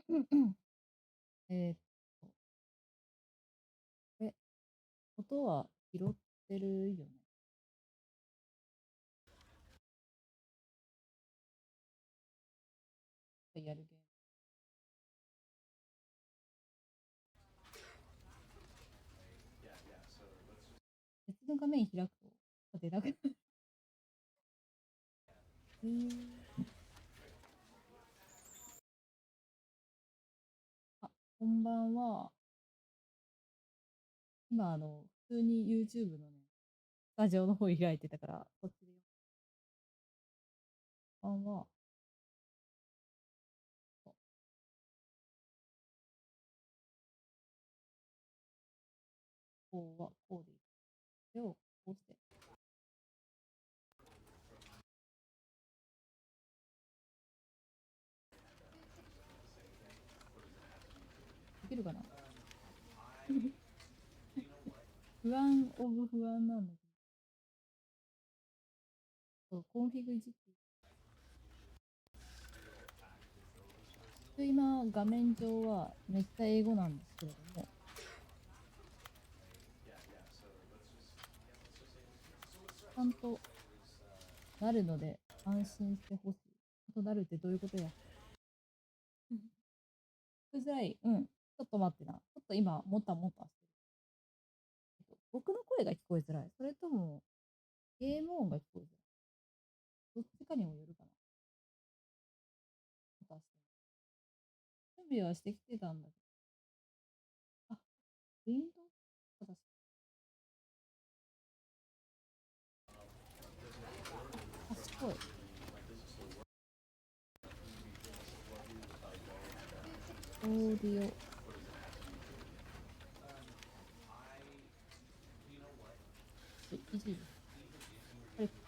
えーっと、え、音は拾ってるよね。やるゲーム。別の画面開くと出なくなる。あ、こんばんは。今、普通に YouTube のね、スタジオの方開いてたから、こっちで。こんばんは。こうは、こうでいい。これをこうして。できるかな。不安オブ不安なんだけど。コンフィグいじって。今、画面上はめっちゃ英語なんですけれども、ちゃんとなるので安心してほしい。ちゃんとなるってどういうことや。聞こえづらい。うん。ちょっと待ってな。ちょっと今、もたもたしてる。僕の声が聞こえづらい。それとも、ゲーム音が聞こえづらい。どっちかにもよるかな。もたして準備はしてきてたんだけど。あ、ウィンドウ確か賢い。オーディオ。いじる。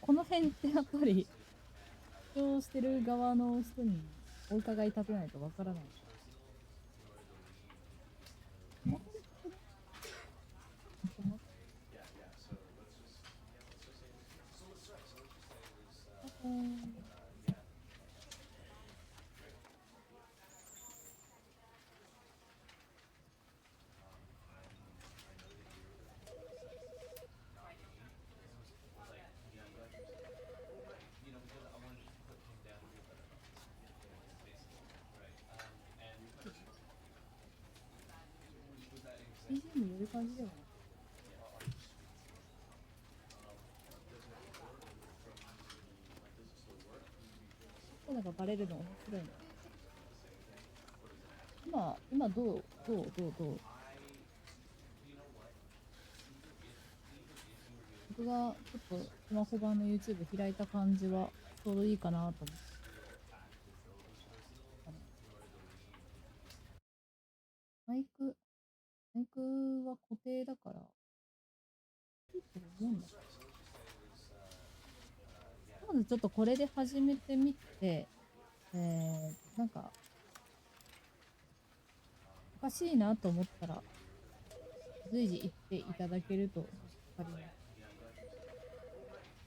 この辺ってやっぱり、視聴してる側の人にお伺い立てないとわからない。BGM やる感じではない。なんかバレるの面白いね。今どう僕がちょっとスマホ版の YouTube 開いた感じはちょうどいいかなと思って。マイクは固定だから、いいと思うんだけど。まずちょっとこれで始めてみて、なんか、おかしいなと思ったら、随時言っていただけると分かります。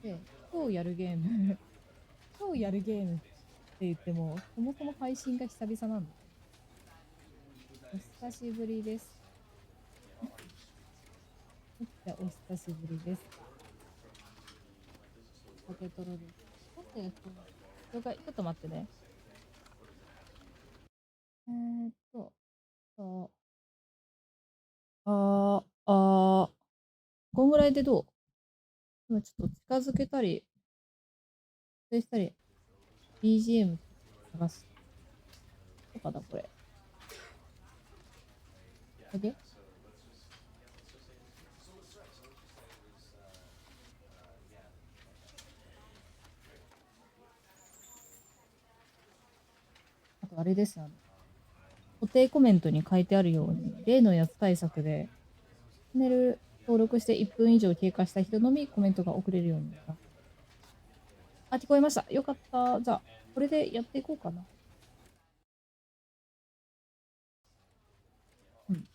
で、今日やるゲーム今日やるゲームって言っても、そもそも配信が久々なんで。お久しぶりです。めっちゃお久しぶりです。鮭泥です。了解、ちょっと待ってね。そう。こんぐらいでどう？今ちょっと近づけたり、したり、BGM 探す。とかだ、これ。であとあれです。固定コメントに書いてあるように、例のやつ対策で、チャンネル登録して1分以上経過した人のみコメントが送れるようになった。あ、聞こえました。よかった。じゃあ、これでやっていこうかな。うん。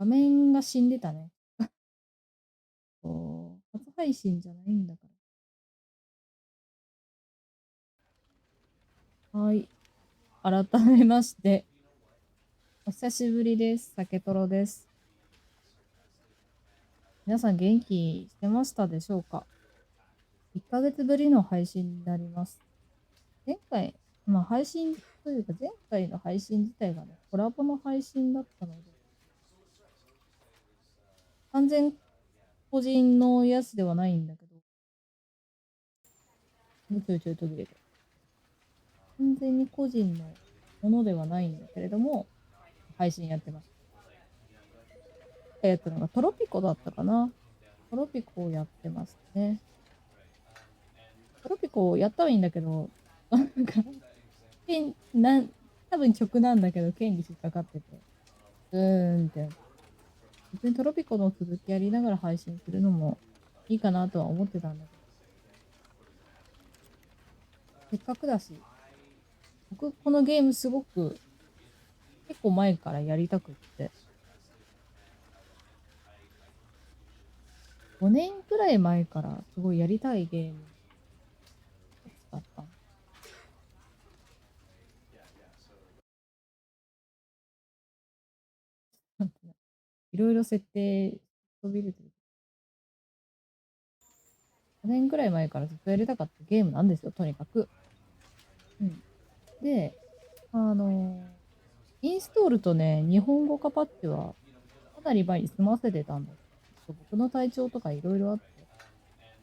画面が死んでたね。初配信じゃないんだから。はい。改めまして、お久しぶりです。酒トロです。皆さん元気してましたでしょうか？ 1 ヶ月ぶりの配信になります。前回、配信というか前回の配信自体がね、コラボの配信だったので、完全個人のやつではないんだけど、ちょいちょい途切れて。完全に個人のものではないんだけれども、配信やってます。やったのがトロピコだったかな。トロピコをやってますね。トロピコをやったはいいんだけど、なんか、多分曲なんだけど、権利引っかかってて、って。別にトロピコの続きやりながら配信するのもいいかなとは思ってたんだけど、せっかくだし、僕、このゲームすごく、結構前からやりたくって、5年くらい前からすごいやりたいゲームだった。いろいろ設定飛び出てる。5年くらい前からずっとやりたかったゲームなんですよ、とにかく。で、インストールとね、日本語化パッチはかなり前に済ませてたんです。僕の体調とかいろいろあっ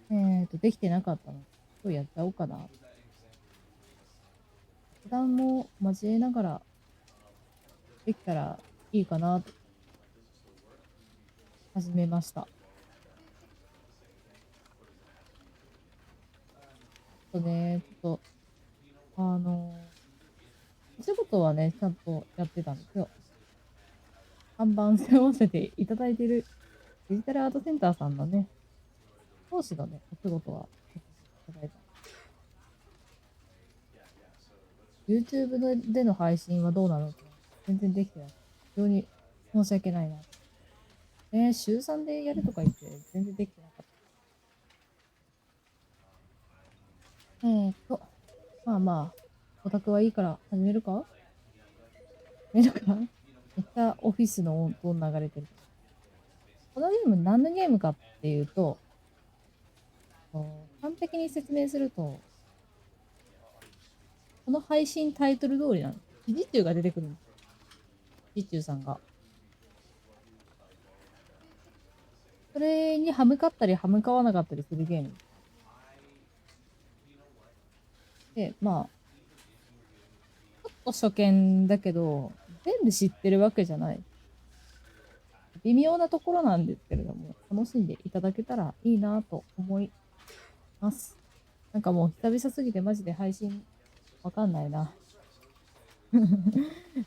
て、できてなかったので、今日やっちゃおうかな。普段も交えながらできたらいいかなと始めました。ちょっと、お仕事はね、ちゃんとやってたんですよ。看板背負わせていただいているデジタルアートセンターさんのね、講師のね、お仕事はいただいた。YouTube での配信はどうなのか全然できてない。非常に申し訳ないな。週3でやるとか言って全然できてなかった。オタクはいいから始めるか？めっちゃオフィスの音流れてる。このゲーム何のゲームかっていうと、完璧に説明すると、この配信タイトル通りなの。指示厨が出てくるんです。指示厨さんが。それに歯向かったり歯向かわなかったりするゲーム。で、ちょっと初見だけど、全部知ってるわけじゃない。微妙なところなんですけれども、楽しんでいただけたらいいなと思います。なんかもう久々すぎてマジで配信わかんないな。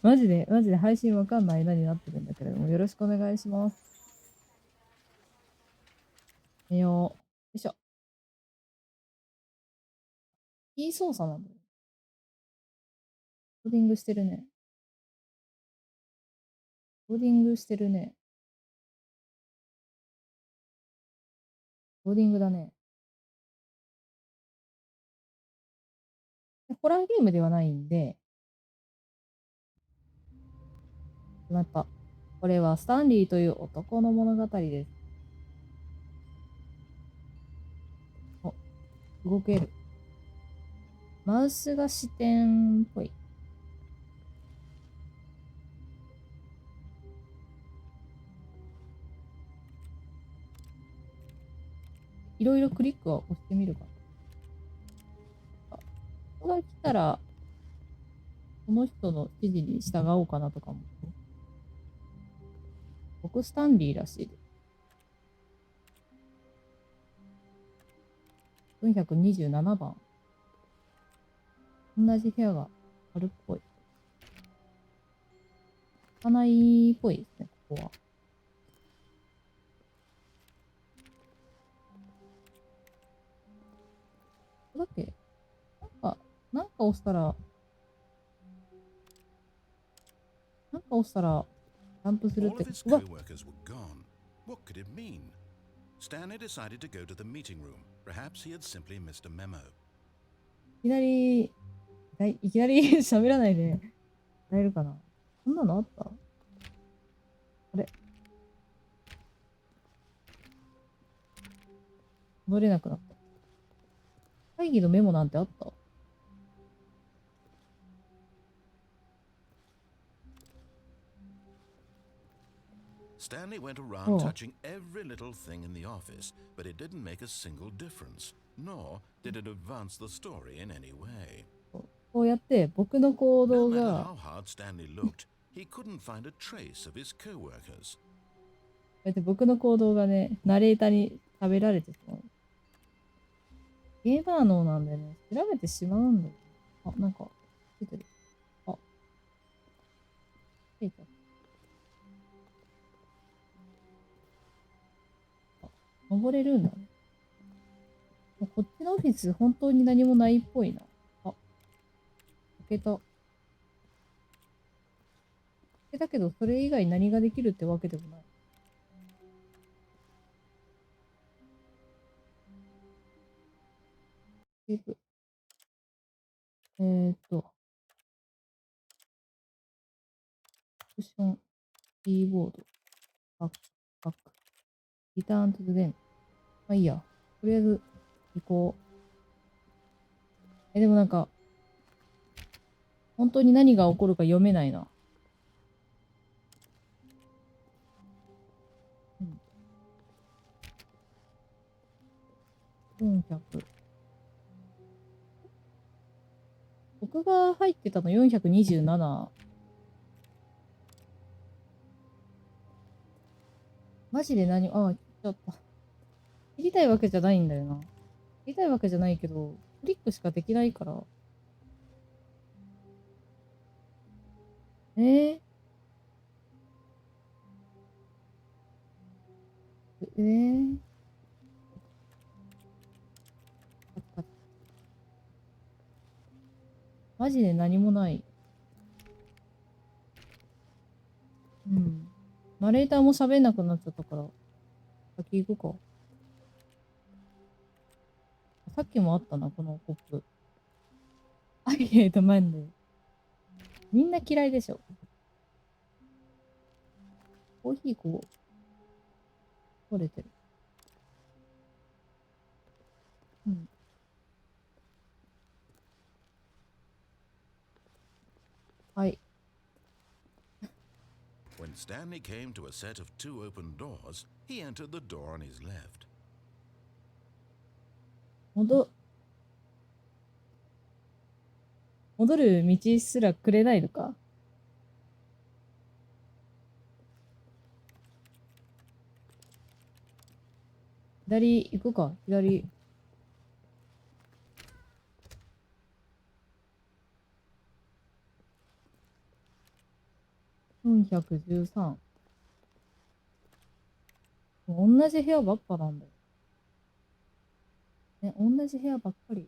マジで配信わかんないなになってるんだけれども、よろしくお願いします。よいしょ。キー操作なんだよ。コーディングしてるね。コーディングしてるね。コーディングだね。ホラーゲームではないんで、また、これはスタンリーという男の物語です。お、動ける。マウスが視点っぽい。いろいろクリックを押してみるか。人が来たら、この人の指示に従おうかなとかも。僕スタンリーらしいです。427番。同じ部屋があるっぽい。開かないっぽいですね、ここは。だっけなんか押したら、ジャンプするって。うわっWhat could it mean? Stanley decided to go to the meeting room. Perhaps he had simply missed a memo. いきなりいきなり喋らないでられるかな。こんなのあった？あれ？戻れなくなった。会議のメモなんてあった？ Stanley went around touching every little thing in the office, but it didn't make a single difference, nor did it advance the story in any way. こうやって僕の行 No 動 matter が、 how hard Stanley looked, he couldn't find a trace of his co-workers. こうやって僕の行動がね、ナレーターに食べられてしまう。ゲーマー脳なんでね、調べてしまうんだよ。あ、なんか、出てる。あ、出てた。あ、登れるんだね。こっちのオフィス、本当に何もないっぽいな。あ、開けた。開けたけど、それ以外何ができるってわけでもない。クッション、キーボード、バック、リターントゥズゲーム。まあいいや。とりあえず、行こう。でもなんか、本当に何が起こるか読めないな。400。僕が入ってたの427。マジで何、あ、ちょっと。知りたいわけじゃないんだよな。知りたいわけじゃないけど、クリックしかできないから。えー、マジで何もない。うん。ナレーターも喋んなくなっちゃったから、先行くか。さっきもあったな、このコップ。アイヘイトマンデー。みんな嫌いでしょ。コーヒーこう、取れてる。うん。はい。When Stanley came to a set of two open doors, he entered the door on his left. 戻る道すらくれないのか？左行くか？左。413。同じ部屋ばっかなんだよ。ね、同じ部屋ばっかり。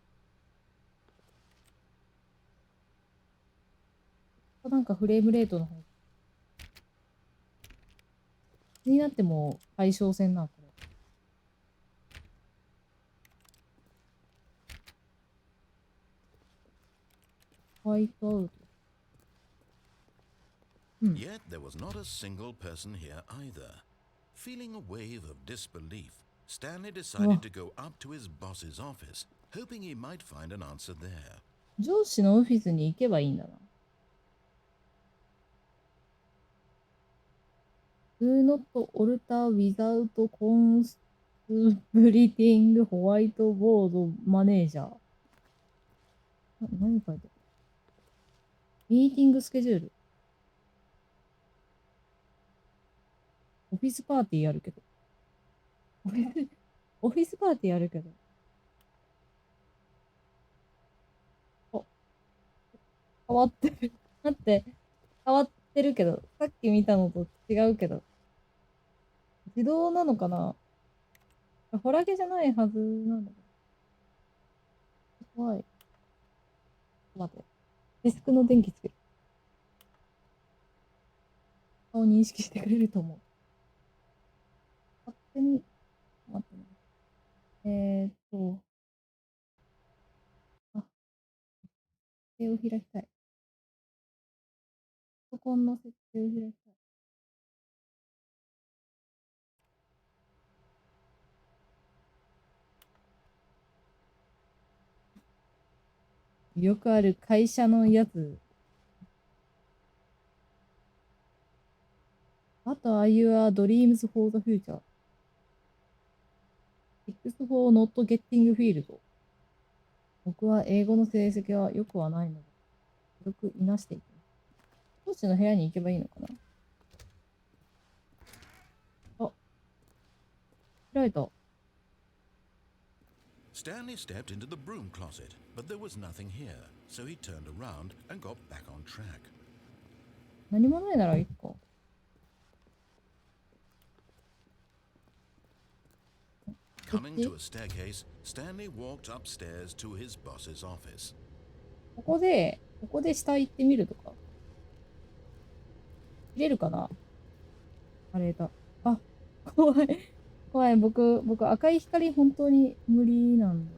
なんかフレームレートの方。気になっても対象戦な、これ。ホワイトアウト。Yet there was not a single person here either. Feeling a wave of disbelief, Stanley decided to go up to his boss's office, hoping he might find an answer there. 上司のオフィスに行けばいいんだな。Do not alter without consulting whiteboard manager。何書いてある？ミーティングスケジュール。オフィスパーティーやるけど。オフィスパーティーやるけど。あ、変わってる。待って、変わってるけど、さっき見たのと違うけど。自動なのかな？ホラゲじゃないはずなんだけど。怖い。待って。デスクの電気つける。顔認識してくれると思う。勝手に、待ってね。あ、定を開きたい。パソコンの設定を開きたい。よくある会社のやつ。What are your dreams for the future? Tips for not getting field. 僕は英語の成績は良くはないので、よくいなしていきます。コーチの部屋に行けばいいのかな。あ、開いた。Stanley stepped into the broom closet, but there was nothing here, so he turned around and got back on track. 何もないならいいか。Coming to a staircase, Stanley walked upstairs to his boss's office. ここで下行ってみるとか。入れるかな。あれだ。あ、怖い。怖い。僕、赤い光本当に無理なんだ。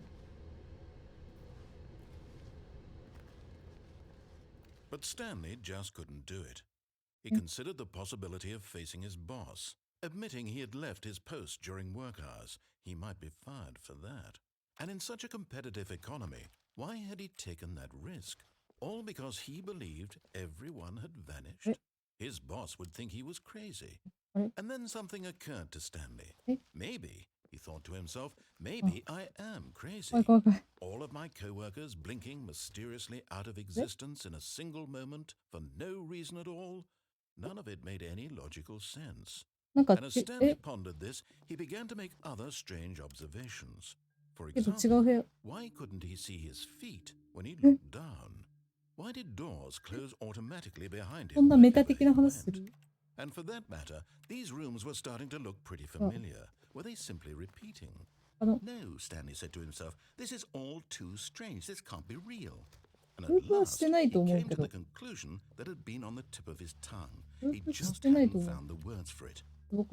But Stanley just couldn't do it. He considered the possibility of facing his boss. Admitting he had left his post during work hours, he might be fired for that. And in such a competitive economy, why had he taken that risk? All because he believed everyone had vanished? His boss would think he was crazy. And then something occurred to Stanley. Maybe, he thought to himself, maybe I am crazy. All of my co-workers blinking mysteriously out of existence in a single moment for no reason at all? None of it made any logical sense. And as Stanley pondered this, he began to make other strange observations. For example, why couldn't he see his feet when he looked down? Why did doors close automatically behind him wherever he went? And for that matter, these rooms were starting to look pretty familiar. Were they simply repeating? No, Stanley said to himself, this is all too strange. This can't be real. And at last, he came to the conclusion that had been on the tip of his tongue. He just hadn't found the words for it.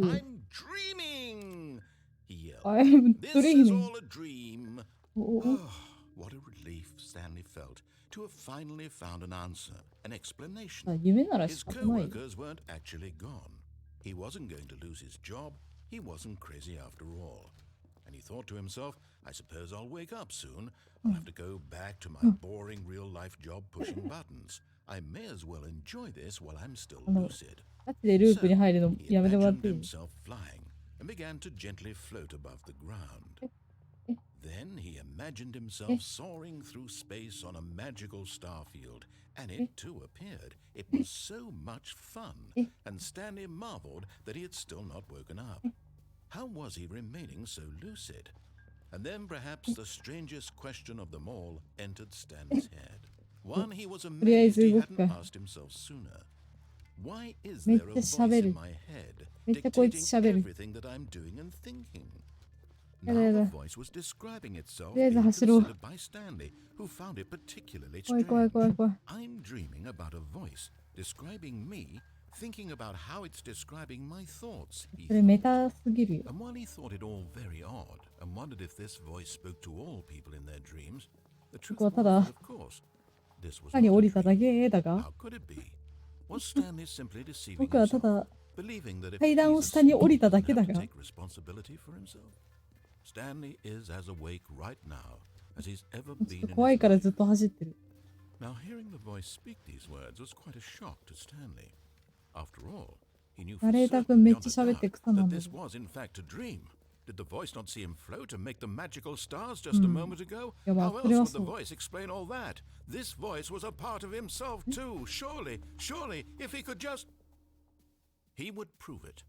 I'm dreaming! He yelled. This is all a dream. Oh, what a relief Stanley felt to have finally found an answer, an explanation. His co-workers weren't actually gone. He wasn't going to lose his job. He wasn't crazy after all. And he thought to himself, I suppose I'll wake up soon. I'll have to go back to my boring real-life job pushing buttons. I may as well enjoy this while I'm still lucid. So he imagined himself flying and began to gently float above the ground. Then he imagined himself soaring through space on a magical starfield, and it too appeared. It was so much fun, and Stanley marveled that he had still not woken up. How was he remaining so lucid? And then perhaps the strangest question of them all entered Stanley's head. One he was amazed he hadn't asked himself sooner. Why is there a voice in my head dictating everything that I'm doing and thinking? Now the voice was describing itself, being considered by Stanley, who found it particularly strange. I'm dreaming about a voice describing me, thinking about how it's describing my thoughts, he thought. And while he thought it all very odd and wondered if this voice spoke to all people in their dreams, the truth was that, of course, this was not a dream. How could it be? Was Stanley simply deceiving himself, believing that if he was asleep, he would have to take responsibility for himself? Stanley is as awake right now as he's ever been in his life. Now, hearing the voice speak these words was quite a shock to Stanley. After all, he knew for certain beyond a doubt that this was in fact a dream. Did the voice not see him float and make the magical stars just a moment ago? How else would the voice explain all that? This voice was a part of himself too. Surely, if he could just... He would prove it.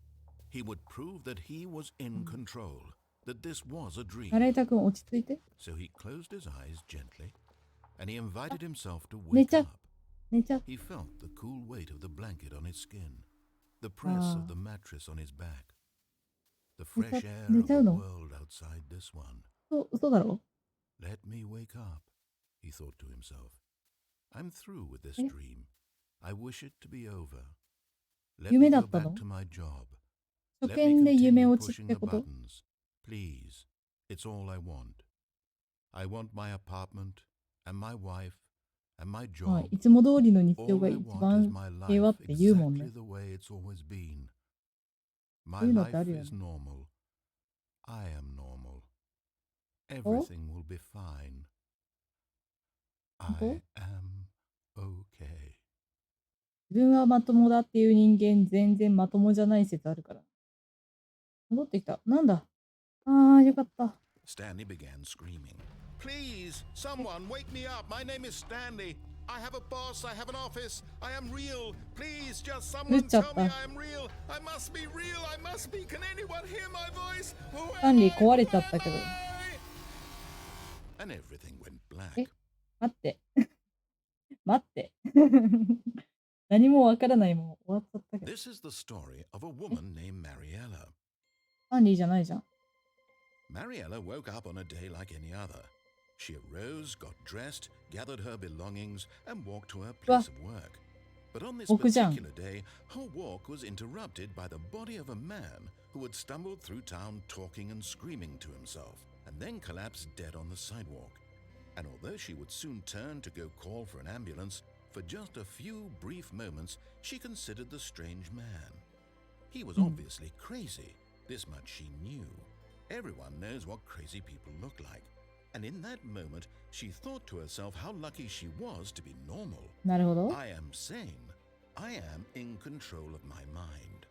He would prove that he was in control, that this was a dream. So he closed his eyes gently, and he invited himself to wake up. He felt the cool weight of the blanket on his skin, the press of the mattress on his back, the fresh air of the world outside this one. Let me wake up, he thought to himself. I'm through with this dream. I wish it to be over. Let me go back to my job. Let me continue pushing the buttons. Please, it's all I want. I want my apartment and my wife and my はい、 job. いつも通りの日常 All が I 一 want is 番 my 平和っ life て言うもんね。 exactly the way it's always been. そ My ういうのって life あるよね。 is normal. I am normal. お Everything will be fine. 本当？ I am okay. 自分はまともだっていう人間、全然まともじゃない説あるから。戻ってきた。なんだ。ああ、よかった。Stanley began screaming. Please, someone wake me up. My name is Stanley. I have a boss. I have an office. I am real. Please, just someone tell me I am real. I must be real. I must be. Can anyone hear my voice? Who スタン am リー I? 壊れちゃったけど。 And everything went black. 待って。待って。何もわからないまま終わっちゃったけど。 This is the story of a woman named Mariella. スタンリーじゃないじゃん。 Mariella woke up on a day like any other. She arose, got dressed, gathered her belongings, and walked to her place of work. But on this particular day, her walk was interrupted by the body of a man who had stumbled through town talking and screaming to himself, and then collapsed dead on the sidewalk. And although she would soon turn to go call for an ambulance, for just a few brief moments she considered the strange man. He was obviously crazy. This much she knew. Everyone knows what crazy people look like. And in that moment, she thought to herself how lucky she was to be normal. なるほど。 I am sane. I am in control of my mind.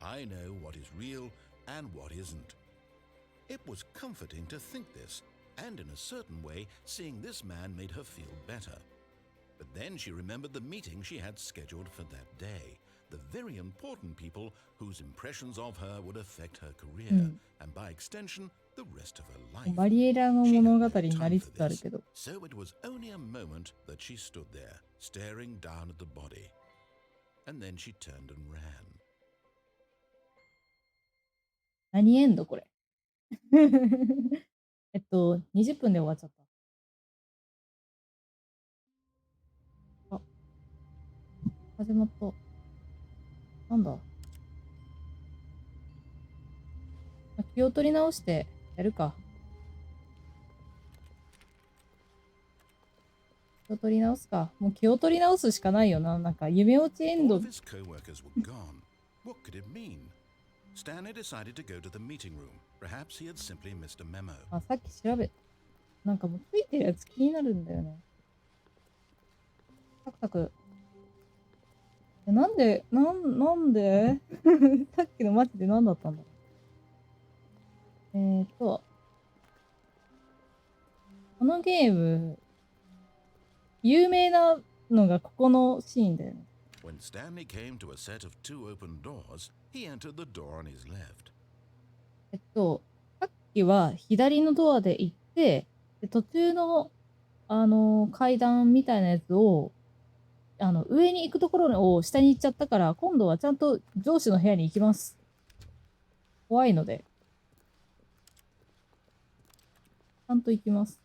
I know what is real and what isn't. It was comforting to think this, and in a certain way, seeing this man made her feel better. But then she remembered the meeting she had scheduled for that day. The very important people whose impressions of her would affect her career, and by extension, the rest of her life. バリエラの She 物 had 語 no にな time り for つつある this, けど。 so it was only a moment that she stood there, staring down at the body. And then she turned and ran. 何エンドこれ。20分で終わっちゃった。あ、始まった。なんだ。気を取り直してやるか。気を取り直すか。もう気を取り直すしかないよな。なんか夢落ちエン All ド。 of his co-workers were gone. What could it mean? Stanley decided to go to the meeting room. Perhaps he had simply missed a memo. あ、さっき調べ。なんかもうついてるやつ気になるんだよね。サクサク。なんでさっきのマジで何だったんだろう。このゲーム、有名なのがここのシーンだよね。When Stanley came to a set of two open doors, he entered the door on his left. さっきは左のドアで行って、で途中の、階段みたいなやつを、上に行くところを下に行っちゃったから、今度はちゃんと上司の部屋に行きます。怖いので。ちゃんと行きます。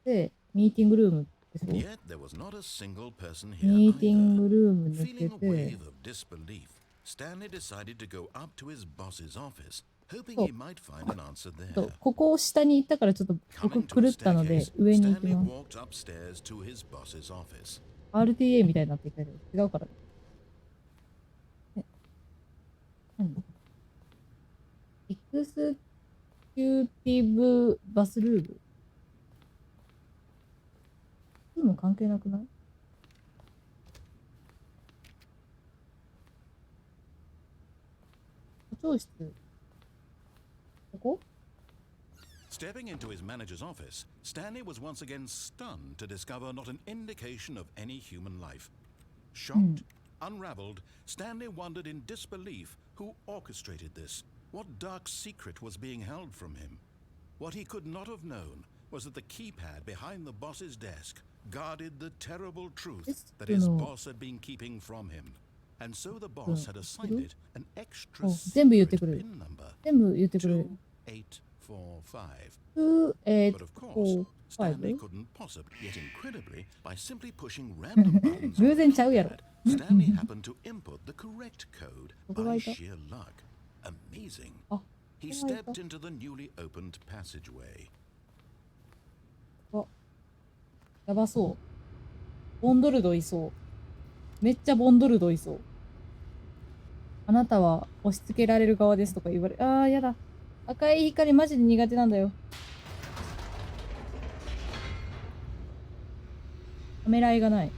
で、ミーティングルームでしょ。 Yet there was not a single person here ミーティン either. グルーム抜 Feeling a けて、 wave of disbelief, Stanley decided to go up to his boss's office, hoping he might find an answer there. ここを下に行ったからちょっと僕 Coming to 狂 a ったので staircase, 上に行き Stanley ます。 walked upstairs to his boss's office. RTA みたいになってきたけど、違うから。何？エクスキューティブバスルーム。そういうの関係なくない？課長室。ここ？ Stepping into his manager's office, Stanley was once again stunned to discover not an indication of any human life. Shocked, unraveled, Stanley wondered in disbelief who orchestrated this, what dark secret was being held from him. What he could not have known was that the keypad behind the boss's desk guarded the terrible truth that his boss had been keeping from him. And so the boss had assigned it an extra secret pin number, 全部言ってくれる。 2845. But of course, Stanley couldn't possibly, yet incredibly, by simply pushing random buttons on 偶 the 然ちゃうやろ。 keypad, Stanley happened to input the correct code ここが by いた。 sheer luck. Amazing. あ、 He ここがいた。 stepped into the newly opened passageway. あ、やばそう。ボンドルドいそう。めっちゃボンドルドいそう。あなたは押し付けられる側ですとか言われ、あーやだ。赤い光マジで苦手なんだよ。ためらいがない。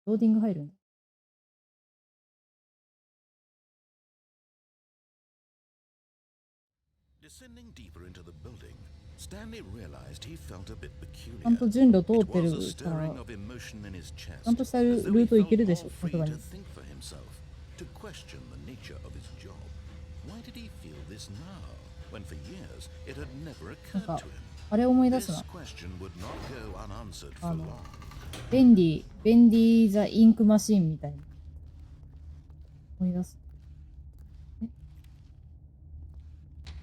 ローディング入るんだ。Descending deeper into the building, Stanley realized he felt a bit ち peculiar. ゃんと順路通 It ってる was a から、 stirring of emotion in his ちゃん chest, としたル as though ー he ト行け felt るでし all ょ、さ free すが to に。 think for himself, to question the nature of his job. Why did he feel this now, when for years it had never なん occurred か to him? あれ思い出す This な。question would not go unanswered あ for の long. ベンディザインクマシーンみたいな。思い出す。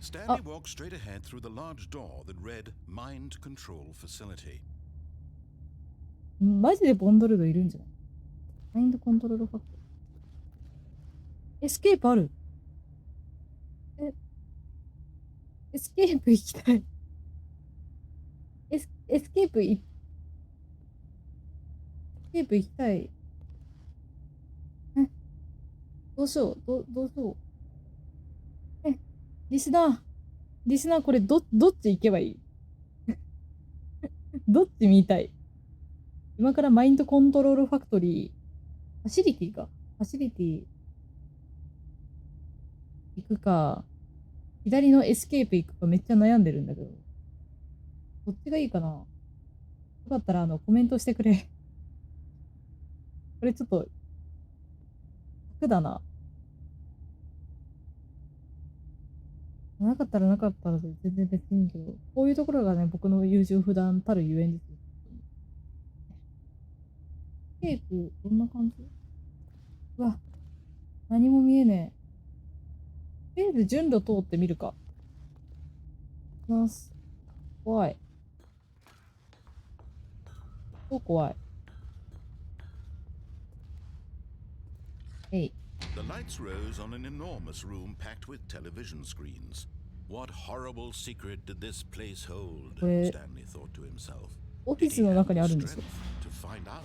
Stanley walked straight ahead through the large door that read Mind Control Facility. マジでボンドルドいるんじゃない？マインドコントロールファクト。エスケープある？エスケープ行きたい。エスケープ行きたい。どうしよう。どうしよう。リスナーこれどっち行けばいい？どっち見たい？今からマインドコントロールファクトリー、ファシリティ行くか、左のエスケープ行くかめっちゃ悩んでるんだけど。どっちがいいかな？よかったらコメントしてくれ。これちょっと、楽だな。なかったらで全然別にいいけど、こういうところがね、僕の優柔不断たるゆえんですよ。エスケープ、どんな感じ？うわ、何も見えねえ。とりあえず順路通ってみるか。ます。怖い。超怖い。The lights rose on an enormous room packed with television screens. What horrible secret did this place hold? これ Stanley thought to himself. オフィ Did ス he の have 中に the あるんです strength よ。 to find out?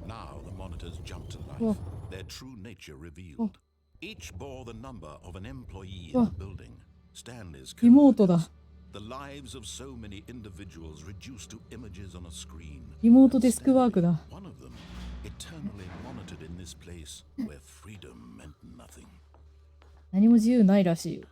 Now the monitors jumped to life, their true nature revealed. Each bore the number of an employee in the building. Stanley's リモートだ。 coworkers. The lives of so many individuals reduced to images on a screen. リモートデスクワークだ。 One of them, eternally monitored in this place where freedom meant nothing. 何も自由ないらしいよ。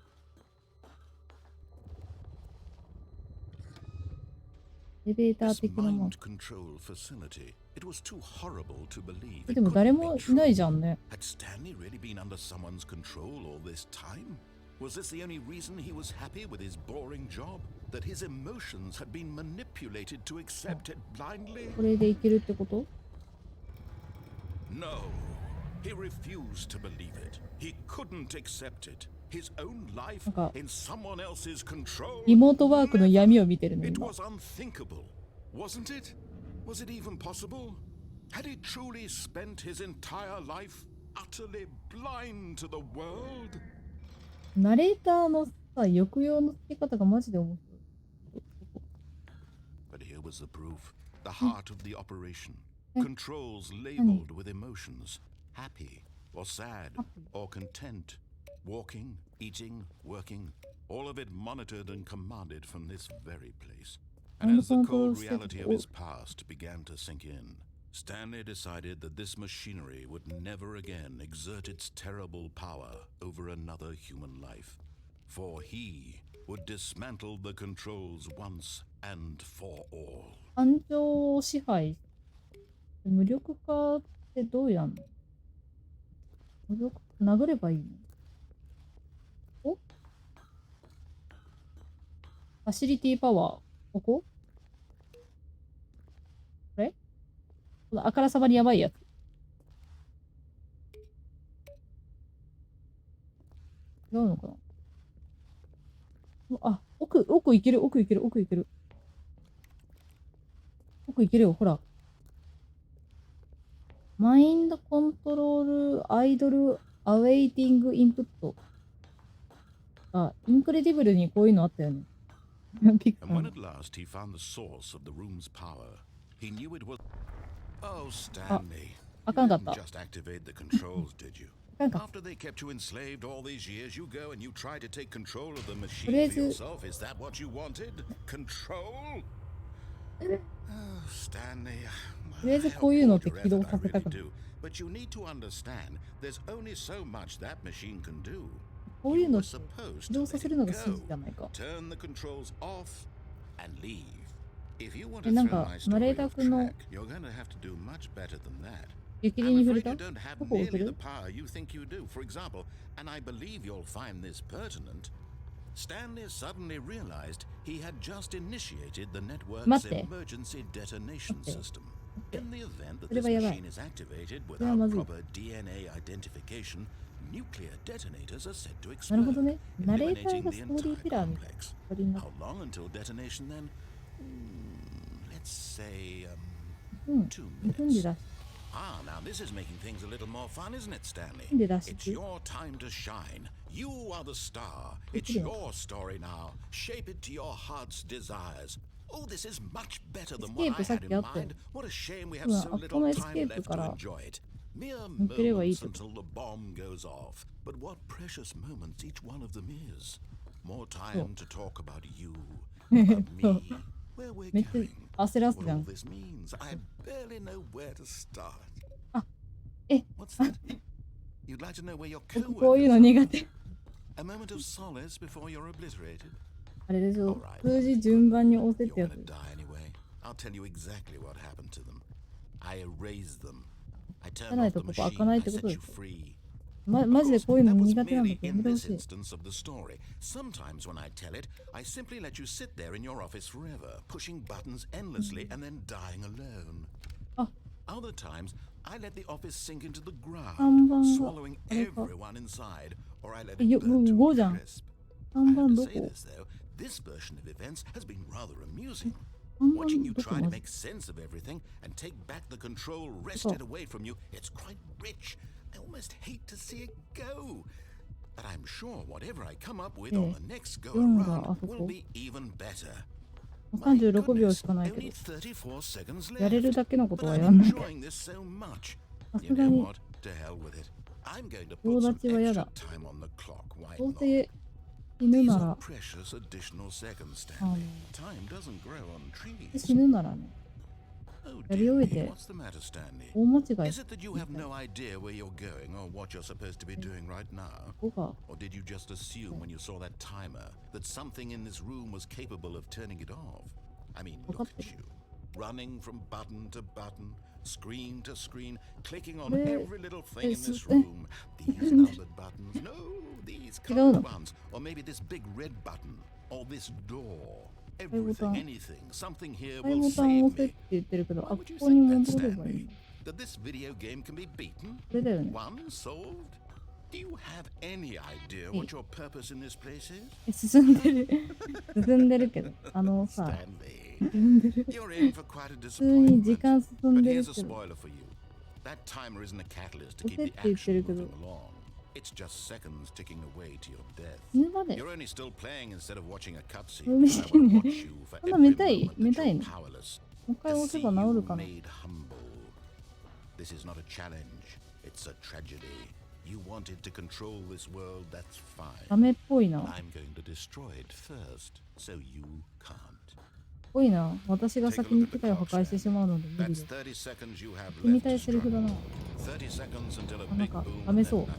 エレベーター This 的なもん。 mind control facility, it was too horrible to believe. でも誰もいないじゃんね。 Had Stanley really been under someone's control all this time? Was this the only reason he was happy with his boring job? That his emotions had been manipulated to accept it blindly? これでいけるってこと？ No. He refused to believe it. He couldn't accept it. His own life なんか in someone else's control. リモートワークの闇を見てるね、 It 今。 was unthinkable, wasn't it? Was it even possible? Had he truly spent his entire life utterly blind to the world? ナレーターのさ、抑揚の付け方がマジで面白い。 But here was the proof, the heart of the operation. Controls labeled with emotions, happy or sad or content, walking, eating, working, all of it monitored and commanded from this very place. And as the cold reality of his past began to sink in, Stanley decided that this machinery would never again exert its terrible power over another human life, for he would dismantle the controls once and for all. 感情を支配。無力化ってどうやんの？無力、殴ればいいの？お？ファシリティパワー。ここ？これ？このあからさまにやばいやつ。違うのかな？あ、奥いける。奥いけるよ、ほら。マインドコントロールアイドルアウェイティングインプット。あ、インクレディブルにこういうのあったよね。ピクサ And ー when の。 at last he found the source of the room's power, he knew it was. Oh, Stanley. あ You かんかっ didn't た。 just activate the controls, did you? あかんかった。 After they kept you enslaved all these years, you go and you try to take control of the と machine りあえ for ず、 yourself. Is that what you wanted? Control? Oh, Stanley. とりあえ I ず help こういうのっ support て your 起動 effort, さ I せた really くない。 do. But you need to understand, there's only so much that machine can do. こういう You の were って起 supposed 動 to さ let せる it のが指示 go. じゃないか。 Turn the controls off and leave. If you want え、 to なん throw か、 my ナレ story ーター off 君の track, you're going to have to do much better than that. 激励 I'm に触れ afraid た you ど don't have こを押せ nearly the る power you think you do. For example, and I believe you'll find this pertinent, Stanley suddenly realized he had just initiated the network's 待って。 emergency detonation 待って。 system. 待って。 In the event that それ this はやばい。 machine is activated それは without まずい。 proper DNA identification, nuclear detonators are said to なるほど explode, ね。ナレーター eliminating が the ストーリー entire テラーみたいな complex. 感じになっ How て。long until detonation then? Let's say うん。 2 2分で minutes. 脱 Ah, now this is making things a little more fun, isn't it, Stanley? 出。で脱 It's 出。 your time to shine. You are the star. でき It's るよ。 your story now. Shape it to your heart's desires. Oh, this is much better エス than ケ what ー I プさっ had きあ in ったよ。 mind. What a shame we 多 have 分 so あそこの little エスケ time ープ left か to ら enjoy it. Mere 抜ければいい moments ってこと。 until the bomb goes off. But what precious moments each one of them is. More そう。time to talk about you, そ about う。me, where we're めっちゃ going, 焦らす what じゃ all ん。this means. I barely know where to start. あ、え、 What's あ、 that? You'd like to know where your 僕こういう coworkers の are? 苦手。A moment of solace before you're obliterated. あれでし All ょ。 right, 数字 good. 順番に押せっ You're てや gonna つ。 die anyway. I'll tell you exactly what happened to them. I erased them. I じゃ turned ない off と the ここ開か machine. ないっ I てこと set で you しょ。free. マ Of ジで course, こういうの that was 苦手なんだ merely けどや in めてほ this しい。 instance of the story. Sometimes when I tell it, I simply let you sit there in your office forever, pushing buttons endlessly and then dying alone. あ、 Other times, I let the office sink into the 3 ground, 番が、 swallowing あれか。 everyone inside, or I let え、it burn to 5 a じゃん。 crisp. 3 I have 番 to ど say こ？ this though, this version of events has been rather amusing. 3 Watching 番 you どこ try to マジ？ make sense of everything and take back the control そう。 wrested away from you, it's quite rich. I almost hate to see it go. But I'm sure whatever I come up with で、 on the next go 4 が around あそ will こ。be even better. 36 My 秒し goodness, かないけ only ど。 34 seconds やれる left. だけのこと But は I'm やんない。enjoying this so much. さ You すが know に what? To hell with it. I'm going to 棒 put 立 some ちはや extra だ。 time on the clock. Why どう not? せ死ぬ These な are ら、precious additional seconds, あの、 Stanley. Time doesn't grow on 死 trees. ぬならね、Oh やり dear 終え me, て what's the matter, Stanley? 大間違い Is it that you み have たい。 no idea where you're going or what you're supposed to be doing right now? 5が、 Or did you just assume when you saw that timer that something in this room was capable of turning it off? I mean, 分か look って at る。 you, running from button to button, screen to screen, clicking こ on れ、every little thing え、in this え、 room. These numbered buttons, no, these 違う colored の。 ones, or maybe this big red button, or this door. 赤いボタ Everything, ン。 anything, something here 赤い will ボタン save を押せって me. 言ってるけど、 Why あ、こ would you こに say that, 戻ればいい Stanley? の。That this video game can be beaten? これだよね。 One solved? Do you have any idea え、 what your purpose in this place is? え、進んでる。進んでるけど、あのさ、 Stanley, 進んでる。 you're in for quite a 普通に時 disappointment. 間進ん But でる here's a けど、 spoiler for you. That timer isn't a catalyst to 押 keep せっ the て言ってる action けど、 moving along. It's just seconds ticking away to your death. 死ぬまで。 You're only still playing instead of watching a こ cutscene. れ I 見て want ね。 to watch you for そんな見 every たい、 moment 見 that たい you're の。 powerless. もう一回 To 押せ see ば治 you るかな。 made humble. This is not a challenge. It's a tragedy. You wanted to control this world, that's ダ fine. メっぽい But な。 I'm going to destroy it first, so you can't. ぽいな。私が Take a 先に look at 世 the 界を破 clock, 壊してしまうので無理 That's です。 30 seconds you have 君み left た to いセリフだ struggle. な。 30 seconds until a あ、なん big か boom ダ and メ then そう。 nothing.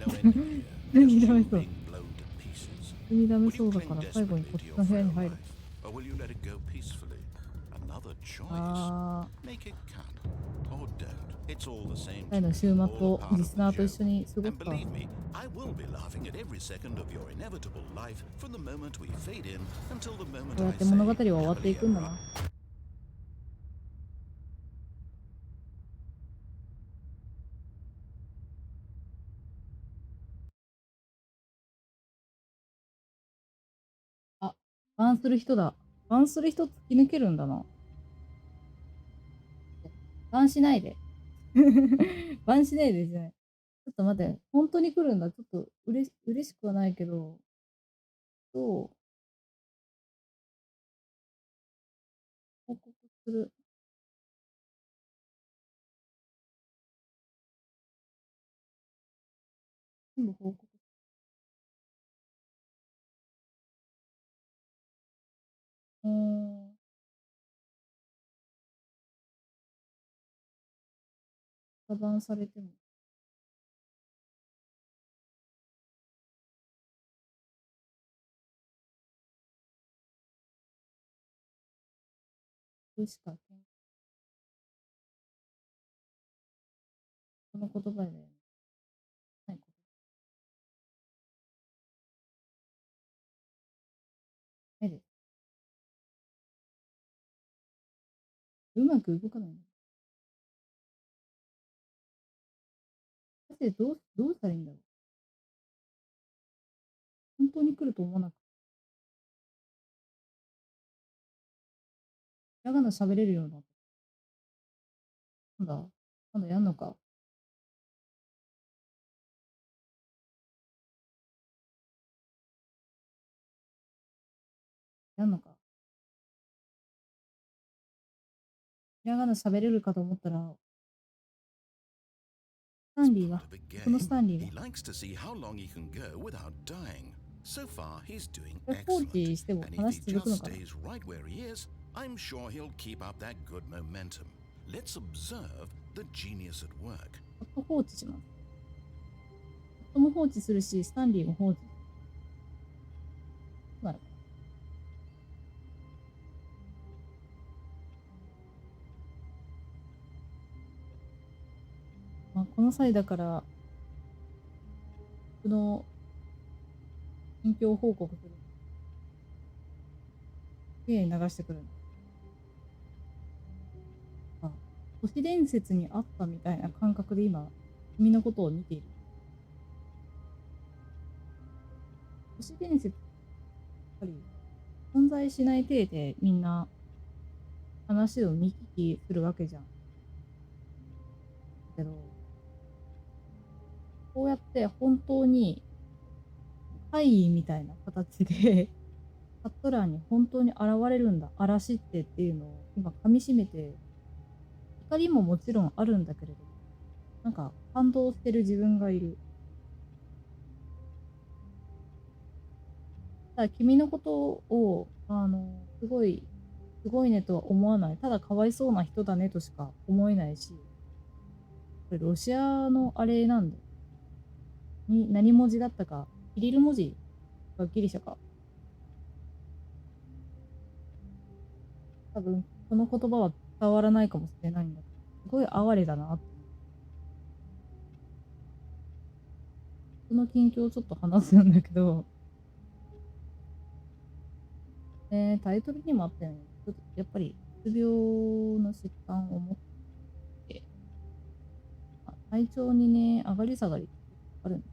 No ending here. 普通 Just にダメ you そう。 being blown to pieces. 普通にダメ Will そ you うだ cling から最後に desperately こっ to ち your の部屋に frail 入る。 life? Or will you let it go peacefully? Another choice. あ Make it count. Or don't. It's all the same ー、 to 回の me. 週末 All を part リ of ス the ナーと一 joke. 緒に過ご And すか。 believe me, I will be laughing at every second of your inevitable life from the moment we fade in until the こ moment うや I って物語は say 終わってい happily くんだ ever な。after. あ、バンする人だ。バンする人突き抜けるんだな。バンしないで。バンしないでじゃない。ちょっと待って、本当に来るんだ。ちょっと嬉しくはないけど、そう、報告する。全部報告。うーん、遮断されても。これしかこの言葉でないことないです。うまく動かないの。マジでどうしたらいいんだろう。本当に来ると思わなくて。ひらがな喋れるようになった。なんだやんのか。やんのか。ひらがな喋れるかと思ったら、スタンリーが、このスタンリー He が。likes to see how long he can go without dying. So far, he's doing これ放 excellent. 置しても And if 話 he 続く just のかな。 stays right where he is, I'm sure he'll keep up that good momentum. Let's observe the genius at work. 夫放置します。夫も放置するし、スタンリーも放置。なるかな。まあ、この際だから、僕の近況報告する。綺麗に流してくるの。都市伝説にあったみたいな感覚で今、君のことを見ている。都市伝説、やっぱり存在しない体でみんな話を見聞きするわけじゃん。だけど、こうやって本当に怪異みたいな形でチャット欄に本当に現れるんだ、嵐っていうのを今噛み締めて、怒りももちろんあるんだけれど、なんか感動してる自分がいる。ただ君のことを、すごいねとは思わない。ただかわいそうな人だねとしか思えないし、これロシアのあれなんだよ。何文字だったか、キリル文字かギリシャか。多分、この言葉は伝わらないかもしれないんだけど、すごい哀れだなって。その近況をちょっと話すんだけど、タイトルにもあったように、ちょっとやっぱり、うつ病の疾患を持って、体調にね、上がり下がりあるんだ。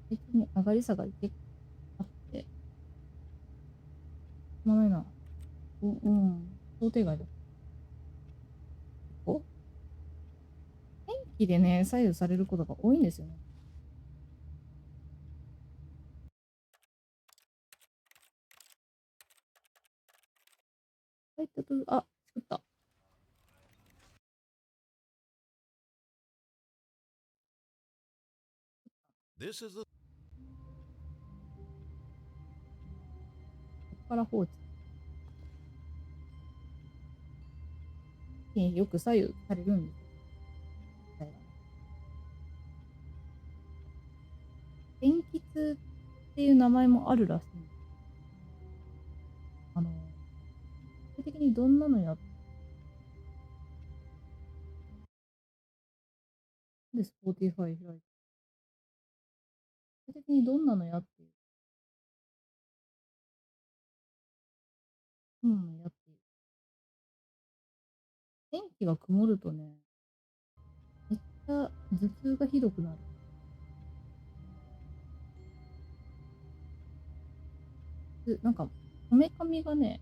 体調に上がり下がり結構あって、しょうがないな。想定外だ。お天気でね、左右されることが多いんですよね。タイトル、作った。This is the ここから放置。よく左右されるんですよ。天気痛っていう名前もあるらしい。具体的にどんなのやって、で、Spotify 開いて。具体的にどんなのやって、やって。天気が曇るとね、めっちゃ頭痛がひどくなる。なんか、こめかみがね、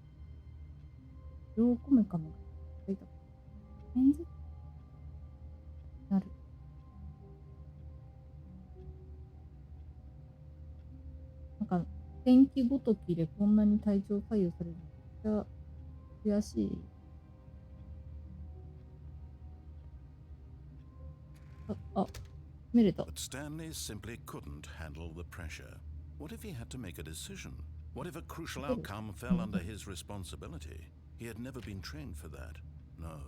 両こめかみが痛いた。現実なる。なんか、天気ごときでこんなに体調左右されるのめっちゃ悔しい。見れた。But Stanley simply couldn't handle the pressure. What if he had to make a decision? What if a crucial outcome fell under his responsibility? He had never been trained for that. No.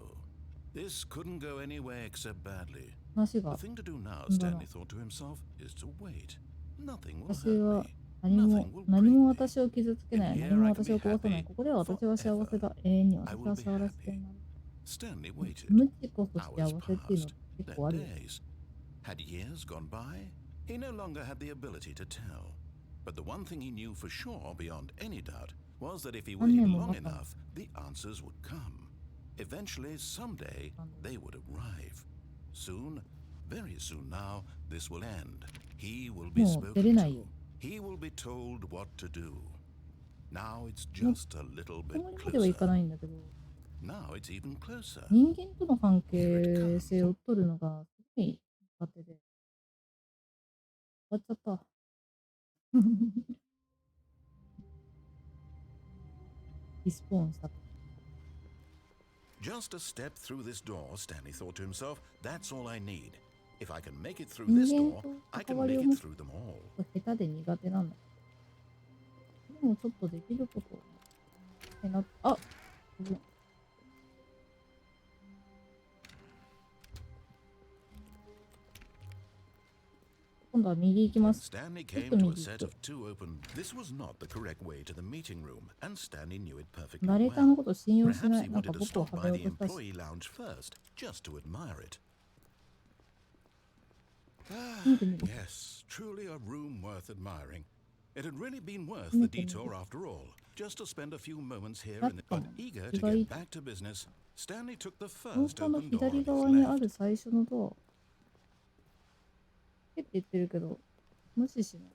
This couldn't go anywhere except badly. 話 The が thing to do now, なんだろ Stanley thought to himself, is to wait. Nothing will 私は hurt me. 何も私を傷つけない。何も私を壊さない。ここでは私は幸せだ。永遠に私は幸せになる。 Stanley waited. 無知こそ幸 Hours せっていうの passed, 結 then 構あるよ。 days. Had years gone by? He no longer had the ability to tell. But the one thing he knew for sure, beyond any doubt, was that if he waited long enough, the answers would come. Eventually, someday, they would arrive. Soon, very soon now, this will end. He will be もう spoken 出れないよ。 to. He will be told what to do. Now it's just a little そ bit こまではいか closer. ないんだけど、 Now it's even closer. 人間との関係性を取るのがすごい苦手で。終わっちゃった。リスポーンした。 Just a step through this door, Stanley thought to himself, that's all I need. If I can make it through this 人 door, 間 I と can 関わり make を it 持つ through them all. と下手で苦手なんだ。でもちょっとできることをしてなあ、今度は右行きます。 Stanley ちょっ came と to 右 a 行 set く。 of two open. This was not the correct way to the meeting room, and Stanley knew it perfectly ナレーターの well. こと信用し Perhaps な he い。なんか wanted to 僕を stop は by め the ようとしたし。 employee lounge first, just to admire it. 見てみる。 Yes, truly a room worth admiring. It had really been worth the 見てみる。 detour after all, just to spend a few moments here だ in っ the. た But の。 eager 意 to 外 get と back to business, Stanley took the 廊 first 下の open door 左 on 側 his にあ left. る最初のドア。って言ってるけど、無視しない。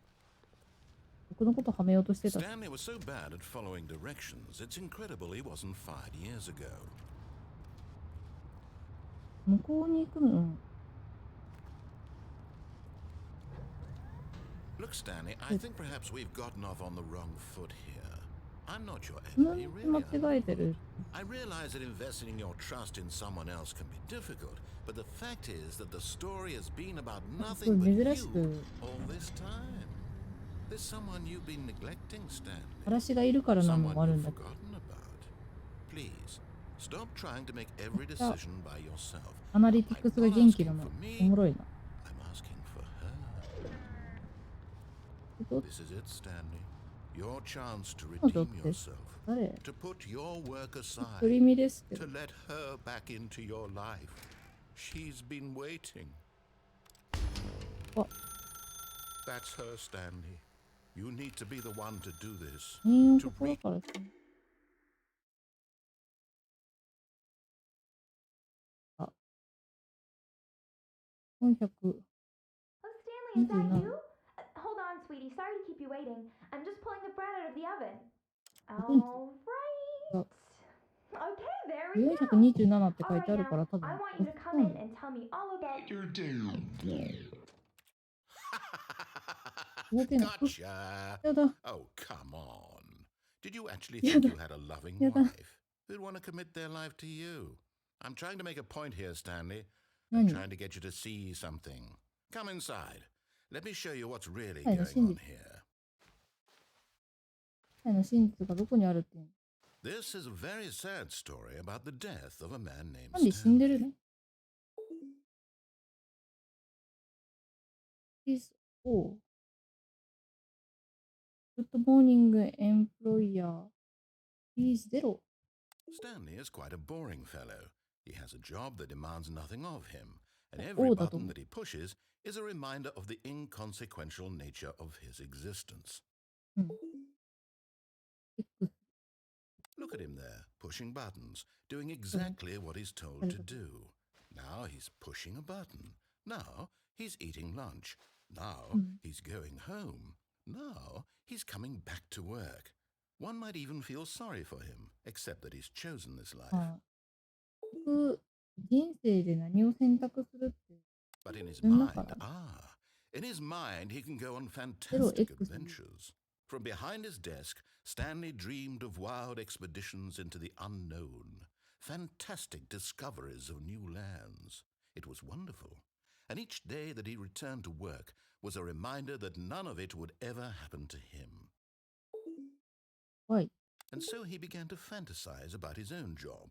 僕のことはめようとしてた。 Stanley was so bad at following directions, it's incredible he wasn't fired years ago. 向こうに行くの。Look, Stanley, I think perhaps we've gotten off on the wrong foot here. I'm not your そんな enemy, に really. 間違えてる。 I realize that investing your trust in someone else can be difficult, but the fact is that the story has been about すご nothing い but 珍し you く all this time. There's someone you've been neglecting, Stanley. 嵐がいるからなの Someone もある you've んだけど。 forgotten about. Please, stop trying to make every decision by yourself. アナリティクスが元気なの。おもろいな。 I'm asking for her. ど This is it, Stanley. Your chance to 彼女 redeem って yourself. 誰？ To put your work 独 aside. り身ですけど。 To let her back into your life. She's been waiting. あ、 That's her, Stanley. You need to be the one to do this. 人間の心からさ。あ、400。 Oh, Stanley, is that you? Hold on, sweetie. Sorry to keep you waiting. I'm just pulling the bread out of the oven. All right. Okay, there we go. 427って書い All て right, あるから now, 多分。 I want you to come in and tell me all about your day. 動けない。 Gotcha. やだ。 Oh, come on. Did you actually think you had a loving Yeah. wife who'd want to commit their life to you? I'm trying to make a point here, Stanley. I'm 何？ trying to get you to see something. Come inside. Let me show you what's really Hey, going Cindy. on here. 彼の真実がどこにあるっていうの。 This is a very sad story about the death of a man named なんで死んでる Stanley. の？ Is all. Good morning, employer. He's zero. Stanley is quite a boring fellow. He has a job that demands nothing of him, and Oh, every that button one. that he pushes is a reminder of the inconsequential nature of his existence. うん。X Look at him there, pushing buttons, doing exactly what he's told to do. Now he's pushing a button. Now he's eating lunch. Now he's going home. Now he's coming back to work. One might even feel sorry for him, except that he's chosen this life. あ、僕人生で何を選択するって、 But in his 自分だ mind, からね。 in his mind, he can go on ゼロ fantastic X に adventures. From behind his desk, Stanley dreamed of wild expeditions into the unknown, fantastic discoveries of new lands. It was wonderful, and each day that he returned to work was a reminder that none of it would ever happen to him. はい。 And so he began to fantasize about his own job.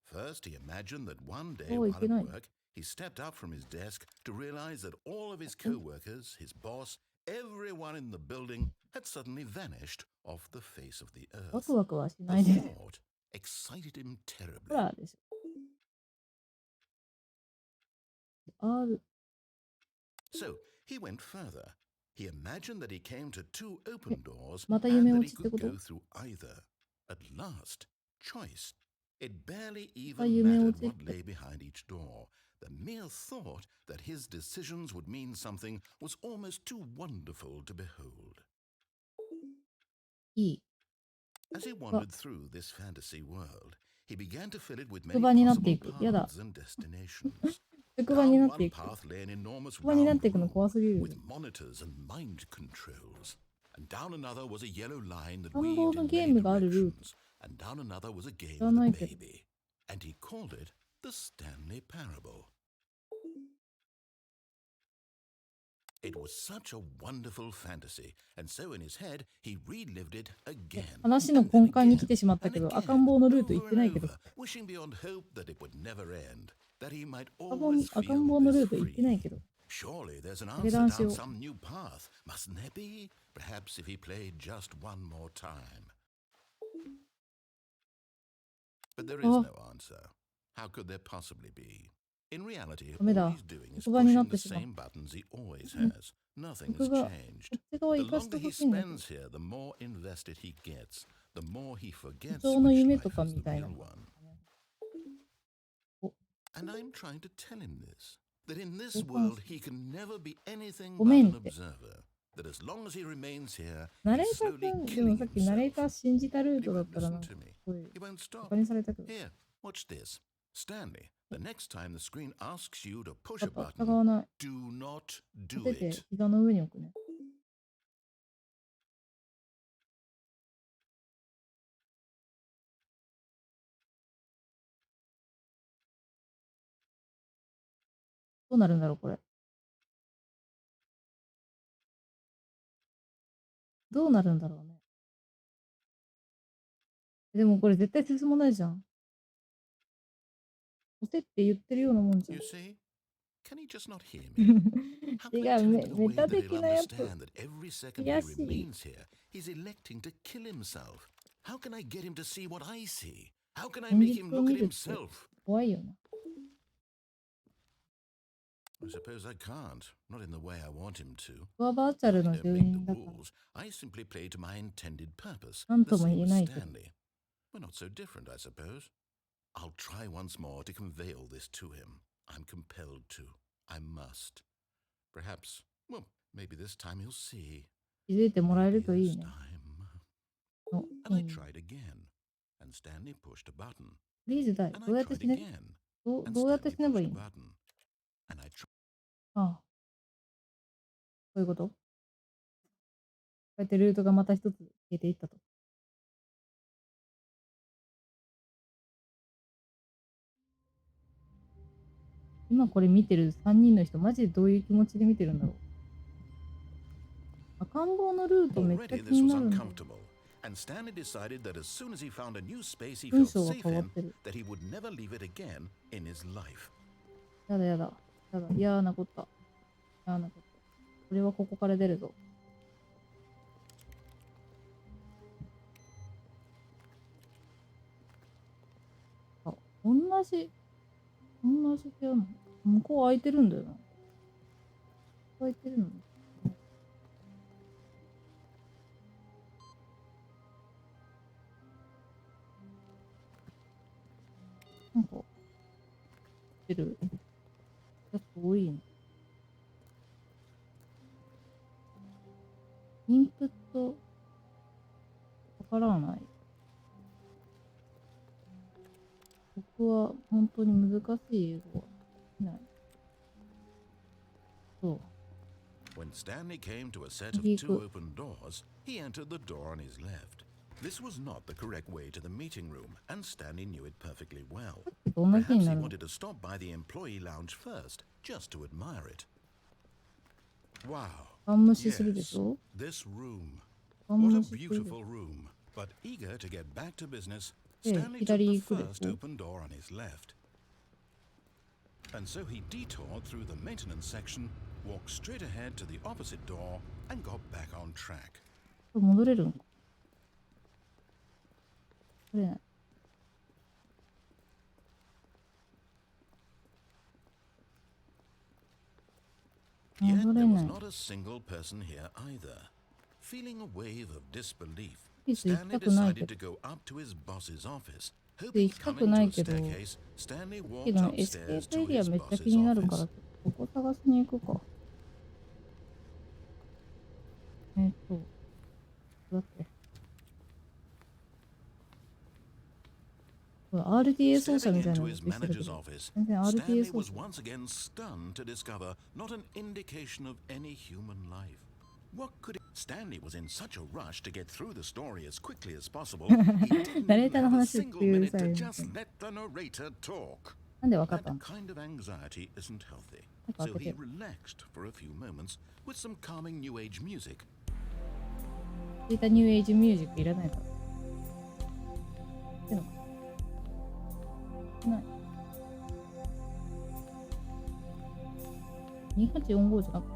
First, he imagined that one day Oh, while I at cannot. work, he stepped up from his desk to realize that all of his co-workers, his boss, everyone in the building had suddenly vanished off the face of the ワ earth. クワクはし The ないです。 thought excited him ホ terribly. ラーでしょ。R。 So he went further. He imagined that he came to two open doors また and 夢 that 落 he ちって could こと？ go through either. At last, choice. It barely また even 夢 mattered 落ちっ what て。 lay behind each door. The mere thought that his decisions would mean something was almost too wonderful to behold. いい。 As he wandered through this fantasy world, he began to fill it with 職 many 場になって possible いく。やだ。 paths and destinations. 職場にな Down って one いく。 path lay an enormous 職場になっ round ていくの room 怖すぎる。 with monitors and mind controls. And down another was a yellow line that 繁忙 weaved の in ゲー many ムがあるルート。 directions. And down another was a game 知ら with な a いけど。 baby. And he called it the Stanley Parable. It was such a wonderful fantasy, and so in his head he relived it again. 話の and 根 then 幹に来 again てしまった and けど、 again, 赤ん坊のルート行 over ってない and けど、 over, wishing beyond hope that it would never end, that he might 赤ん坊 always 赤ん feel 坊のル bliss ート行ってない free. けど、 Surely there's an 下 answer 段し down よう。 some new path, mustn't there be? Perhaps if he played just one more time. But there is あ、 no answer. How could there possibly be? In reality, ダメ all だ。 he's doing is 職場にな pushing って the しまう。 same buttons he always うん。 has. Nothing 僕 has がこ changed. っち側 The 行かせて longer ほ he しいんだけど、 spends here, the more invested he gets, the more he 理 forgets 想の which 夢 life とか is み the たいな real のが。 one. お、 And I'm trying to tell him this, that in this 交換 world he can never be anything ご but めん an って。 observer. That as long as he remains here, ナレ he's ーターく slowly ん、でも killing さっきナレー himself. ター信じたル But ー he トだっ won't たらな listen んか to す me. ごい He won't バ stop. カにされたけど。 Here, watch this. Stanley, the next time the screen asks you to ち push ょ a っと従 button, わない。 do not 立 do てて it. 膝の上に置くね。どうなるんだろう、これ。どうなるんだろうね。でもこれ絶対進まないじゃん。押せって言ってるようなもんじゃん。 You see? Can he just not hear me? How 違 can I う、tell him メ in a メ way タ that 的 he'll なやつ。 understand that every second he 悔しい。 remains here, he's electing to kill himself? How can I get him to see what I see? How can I 現 make 実 him を look 見 at るって himself? 怖いよな。 I suppose I can't, not in the way I want him to. 僕はバーチャル I の don't 住 make 人 the だから、 rules. I simply play to my intended purpose, なん the とも言 same え as ないけど。 Stanley. We're not so different, I suppose. I'll try once more to convey all this to him. I'm compelled to. I must. Perhaps, well, maybe this time he'll see. 気づいてもらえ Maybe るとい this いね。 time. お、 And い I いね。 tried again, and Stanley pushed a button. フリーズだい。 And どう I やって tried 死ね、 again, ど and うやって Stanley 死ねばい pushed い a の？ button. And I tried. ああ、そういうこと？こうやってルートがまた一つ消えていったと。今これ見てる3人の人、マジでどういう気持ちで見てるんだろう。赤ん坊のルートめっちゃ Already 気 this に was なるんだよ。 uncomfortable, and Stanley decided that as soon as he found a new space he 文 felt 章が safe 変わっ in, てる。that he would never leave it again in his life. やだやだ。やだ。嫌なこと。嫌なこと。これはここから出るぞ。あ、同じ部屋なの。向こう空いてるんだよな。空いてるの。なんか、出るやつ多いね。インプット、わからない。ここは本当に難しい英語はできない。そう。When Stanley came to a set of two open doors, he entered the door on his left. This was not the correct way to the meeting room, and Stanley knew it perfectly well. 同じ Perhaps に he なるの。 wanted to stop by the employee lounge first, just to admire it. Wow. ガン無視するでし Yes, ょ this room. ガン What 無 a 視するでしょ beautiful room. But eager to get back to business, で、 Stanley took 左 the 行くで first しょ open door on his left. And so he detoured through the maintenance section, walked straight ahead to the opposite door, and got back on track. 戻れるのか戻れない。Yet 戻 there れ was ない。 not a single person here either. Feeling a wave of disbelief, いつ行き Stanley たくないけ decided ど to go up to his boss's office. 行 Hoping きた coming くない to a けど staircase, Stanley け walked どエスケ upstairs ープエ to リア his めっちゃ boss's 気になるから office. ここ探しに行くか。だってこれ RTA 操作 Stepping みたいな into の his してるけ manager's ど office, 全然 RTA Stanley 操 was 作 once again stunned to discover not an indication of any human life. What could it? Stanley was in such a rush to get through the story as quickly as possible, he didn't ナレー even ターの have a 話 single っていう minute さ to え just let the narrator talk. なんでわかった That の kind of anxiety isn't healthy, なんか so 開け he て relaxed for a few moments with some calming new age music. データニューエイジミュージックいらないからってのかない2845じゃなくて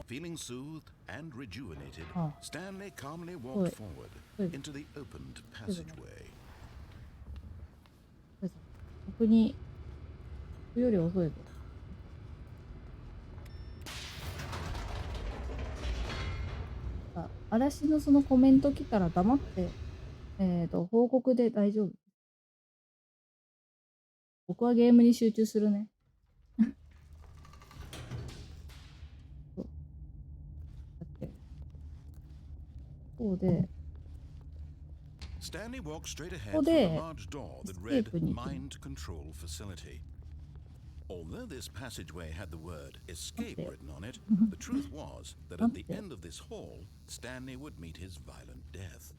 Feeling soothed and rejuvenated, Oh. Stanley calmly Wait. walked forward Wait. into the opened passageway. 僕に僕より遅いぞ嵐のそのコメント来たら黙って報告で大丈夫僕はゲームに集中するねそうだってこうで Stanley walked straight ahead Oh, through there. a large door that read Escapeに行く Mind Control Facility. Although this passageway had the word escape there. written on it, the truth was that at the there. end of this hall, Stanley would meet his violent death.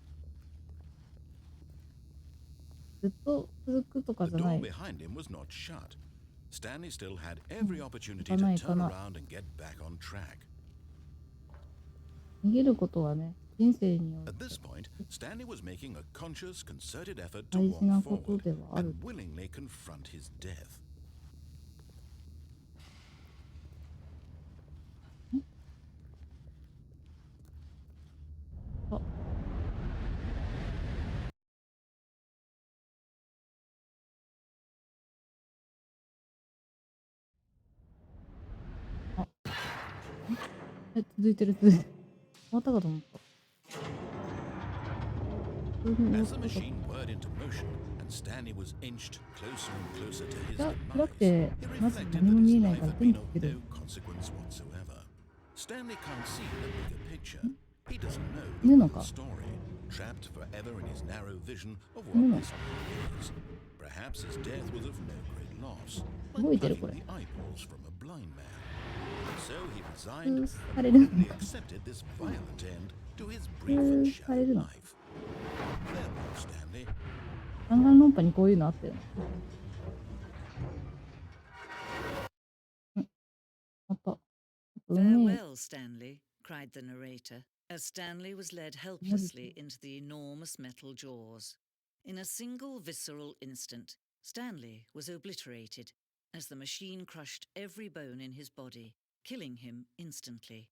ずっと続くとか The じゃな door い behind him was not shut. Stanley still had every opportunity to 行かない turn かな around and get back on track. 逃げることはね人生によっ At て this point, Stanley was making a conscious, concerted effort to 大事な walk こと forward ではある and willingly confront his death. あ続いてる続いてる終わったかと思った As the machine whirred into motion and Stanley was inched closer and closer to his 暗く demise, て he まず reflected 何も that 見え his ない life から had 電 been 気 of つける no consequence whatsoever. Stanley can't see the bigger picture. He doesn't know No, the no, full ka. story, trapped forever in his narrow vision of No, no. what this world is. Perhaps his death was of no great loss, 動い like てる plucking これ the eyeballs from a blind man. So he resigned さ and れるの willingly か accepted this violent end to his brief and shallow されるの life. Farewell, Stanley. 弾丸論破にこういうのあったよねあった Farewell, Stanley, cried the narrator, as Stanley was led helplessly into the enormous metal jaws. In a single visceral instant, Stanley was obliterated as the machine crushed every bone in his body, killing him instantly.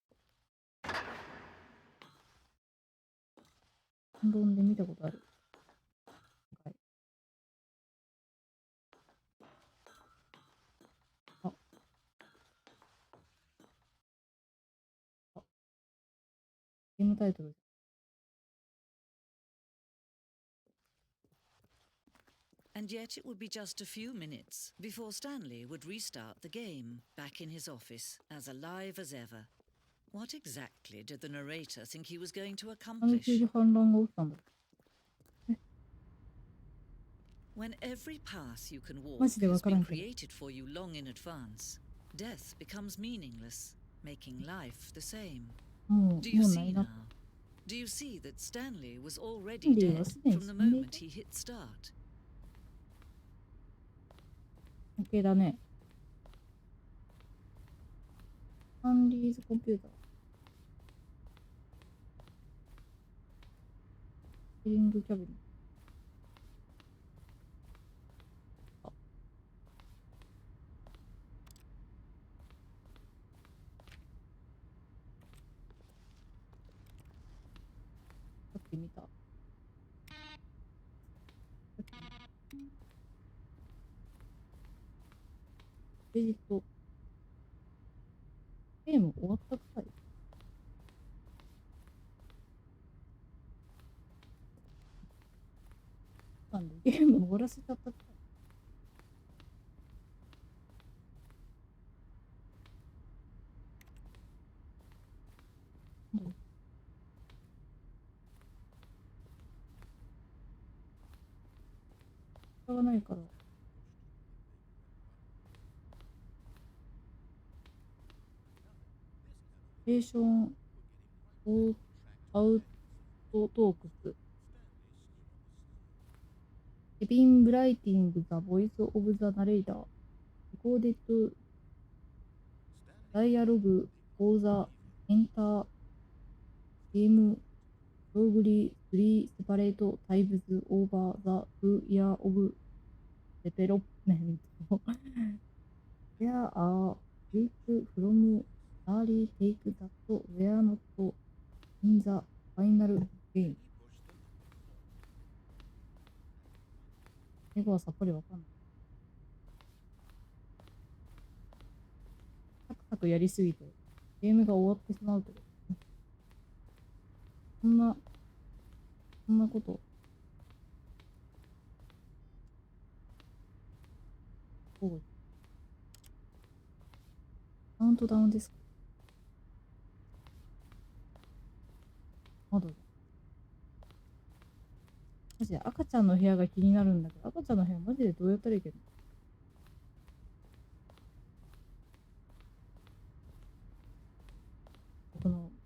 反論で見たことあるはいあゲームタイトル And yet it would be just a few minutes before Stanley would restart the game, back in his office, as alive as ever. What exactly did the narrator think he was going to なんで急 accomplish? に反乱が起きたんだろう When every path you can walk マジでわ has から been んけど。 created for you long in advance, death becomes meaningless, making life the same. も Do う you な see い now? な。 Do you see that Stanley was already スタンリー dead はすでに from 死 the んでい moment た。 he hit start? OK だね。スタンリーズコンピューター。キリングキャビネット。さっき見た。クレジット。ゲーム終わったかい？なんでゲーム終わらせちゃったかい？うん。しょうがないから。レーションアウトトークス。ケビン・ブライティング・ザ・ボイス・オブ・ザ・ナレーター。レコーデッド・ダイアログ・フォー・ザ・エンター・ゲーム・プログリ・スリー・セパレート・タイムズ・オーバー・ザ・2・イヤー・オブ・デベロップメント。There are weeks from early take that were not in the final game. 英語はさっぱりわかんない。サクサクやりすぎて、ゲームが終わってしまうけど。そんなこと。カウントダウンですか？まだだ。マジで赤ちゃんの部屋が気になるんだけど、赤ちゃんの部屋マジでどうやったらいいけど。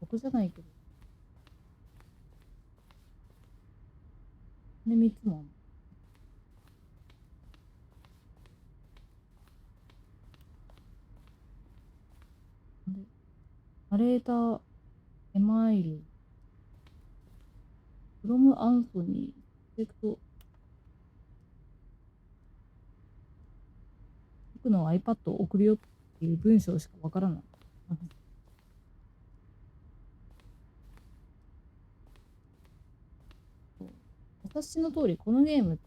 僕じゃないけど。で、3つもあんの。で、ナレーター、エマイル、フロムアンソニー、セクト、僕の iPad を送るよっていう文章しかわからない。お察しの通り、このゲームって、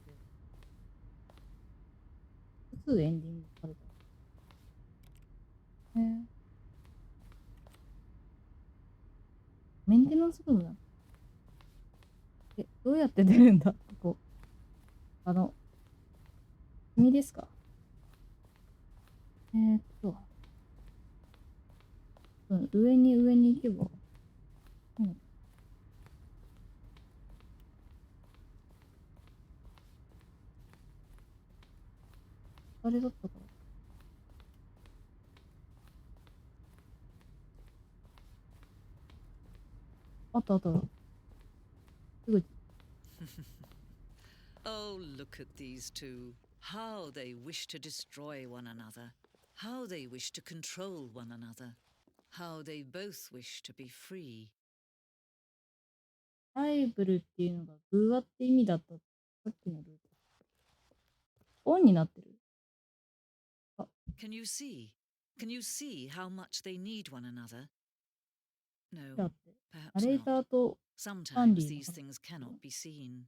複数エンディングされた。メンテナンスルームなの？どうやって出るんだここ。君ですか？上に行けば。あれだったから。あった。すぐ。Oh, look at these two. How they wish to destroy one another. How they wish to control one another. How they both wish to be free. バイブルっていうのが偶話って意味だった。さっきのルート。オンになってる。Can you see? Can you see how much they need one another? だっ No, て、ナ perhaps レータ not. ーと Sometimes Stanley these things cannot be seen.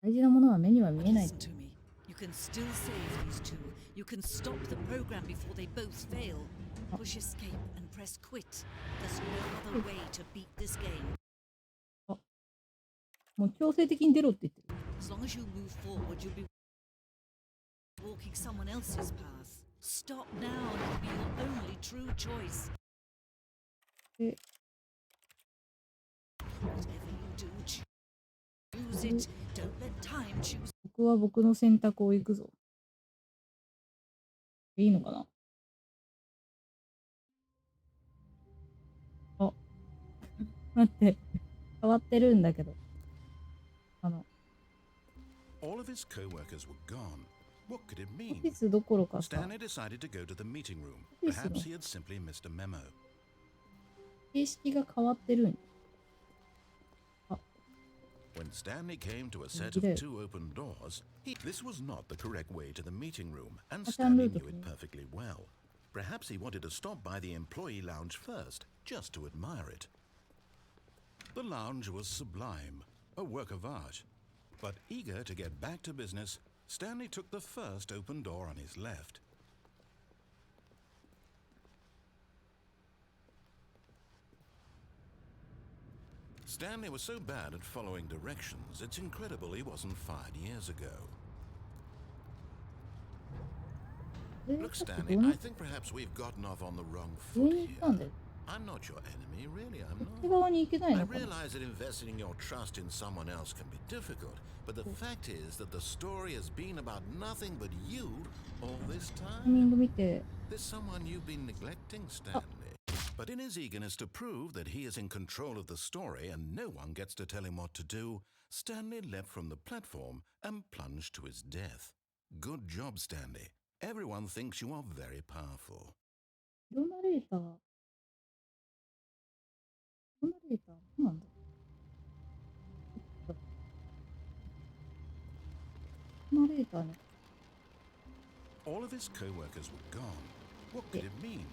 大事なものは目には見えない。 Listen to me. You can still save these two. You can stop the program before they both fail. Push escape and press quit. There's no other way to beat this game. もう強制的に出ろって言ってる。 As long as you move forward, you'll be walking someone else's path. Stop now and it'll be your only true choice. で、 Whatever you do, choose choose it. Don't let time choose. 僕は僕の選択を行くぞ。いいのかな。あ、待って。変わってるんだけど。All of his co-workers were gone. What could it オ mean? フィスどころかさ、 Stanley decided to go to the meeting room. Yes, Perhaps sir. he had simply missed a memo. 形式が変わってるん。 When Stanley came to a set Did of it? 2 open doors, this was not the correct way to the meeting room, and I Stanley can't knew do it it. perfectly well. Perhaps he wanted to stop by the employee lounge first, just to admire it. The lounge was sublime, a work of art. But eager to get back to business, Stanley took the first open door on his left. Stanley was so bad at following directions, it's incredible he wasn't fired years ago. Look, Stanley, I think perhaps we've gotten off on the wrong 上 foot に行ったん here. だよ。 I'm not your enemy, really, I'm こっち not. 側に行けない I のかな。 realize that investing your trust in someone else can be difficult, but the fact is that the story has been about nothing but you all this タイミン time. グ見て、 There's someone you've been neglecting, Stanley. But in his eagerness to prove that he is in control of the story and no one gets to tell him what to do, Stanley leapt from the platform and plunged to his death. Good job, Stanley. Everyone thinks you are very powerful. 色ナレーター。色ナレーター何なんだ。ナレーターね。 All of his co-workers were gone. What could it mean?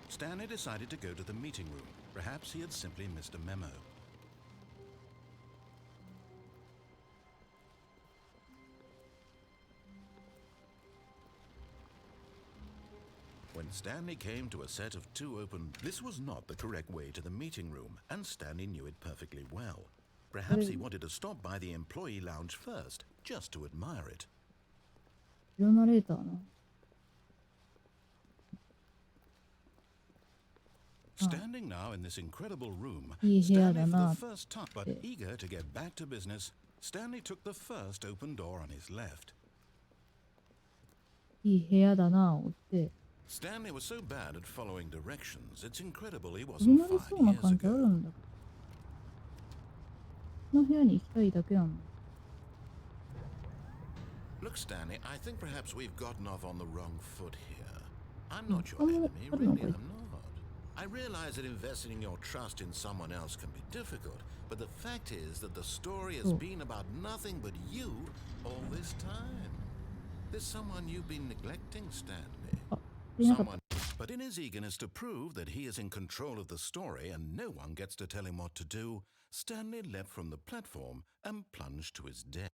Stanley decided to go to the meeting room. Perhaps he had simply missed a memo. When Stanley came to a set of 2 open, this was not the correct way to the meeting room, and Stanley knew it perfectly well. Perhaps he wanted to stop by the employee lounge first, just to admire it. 色ナレーターな。 Standing now in this incredible room, いい部屋 Stanley だ for な the。first time, but eager to get back to business, Stanley took the first open door on his left. いい部屋だな。追って。 Stanley was so bad at following directions, it's incredible he 気に wasn't なり fired そうな years 感じある ago. んだ。この部屋に行きたいだけなんだ。 Look, Stanley, I think perhaps we've gotten off on the wrong foot here. I'm not your 他も enemy, あるの really, かい。 I'm not. I realize that investing your trust in someone else can be difficult, but the fact is that the story has Oh. been about nothing but you all this time. There's someone you've been neglecting, Stanley. あ、いなかった。 Someone, but in his eagerness to prove that he is in control of the story and no one gets to tell him what to do, Stanley leapt from the platform and plunged to his death.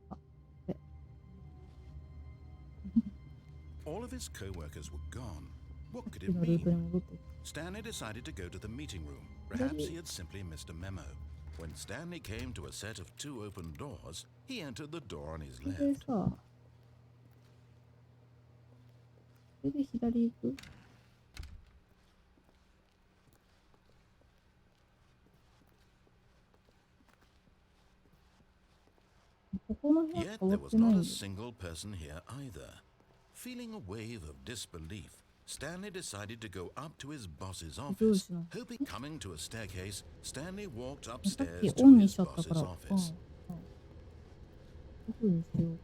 あ、え、 All of his co-workers were gone. What could さっ it きのルート mean? に戻って。 Stanley decided to go to the meeting room. Perhaps he had simply missed a memo. When Stanley came to a set of 2 open doors, he entered the door on his これで left. さ、これで左行く。ここの部屋 Yet 変わ there っ was てない not ん a だよ。 single person here either. Feeling a wave of disbelief, Stanley decided to go up to his boss's office. no. Hoping coming to a staircase, Stanley walked さっ upstairs き to オンにし his ちゃった boss's から。ああ、 office. ああ。オフにしよう。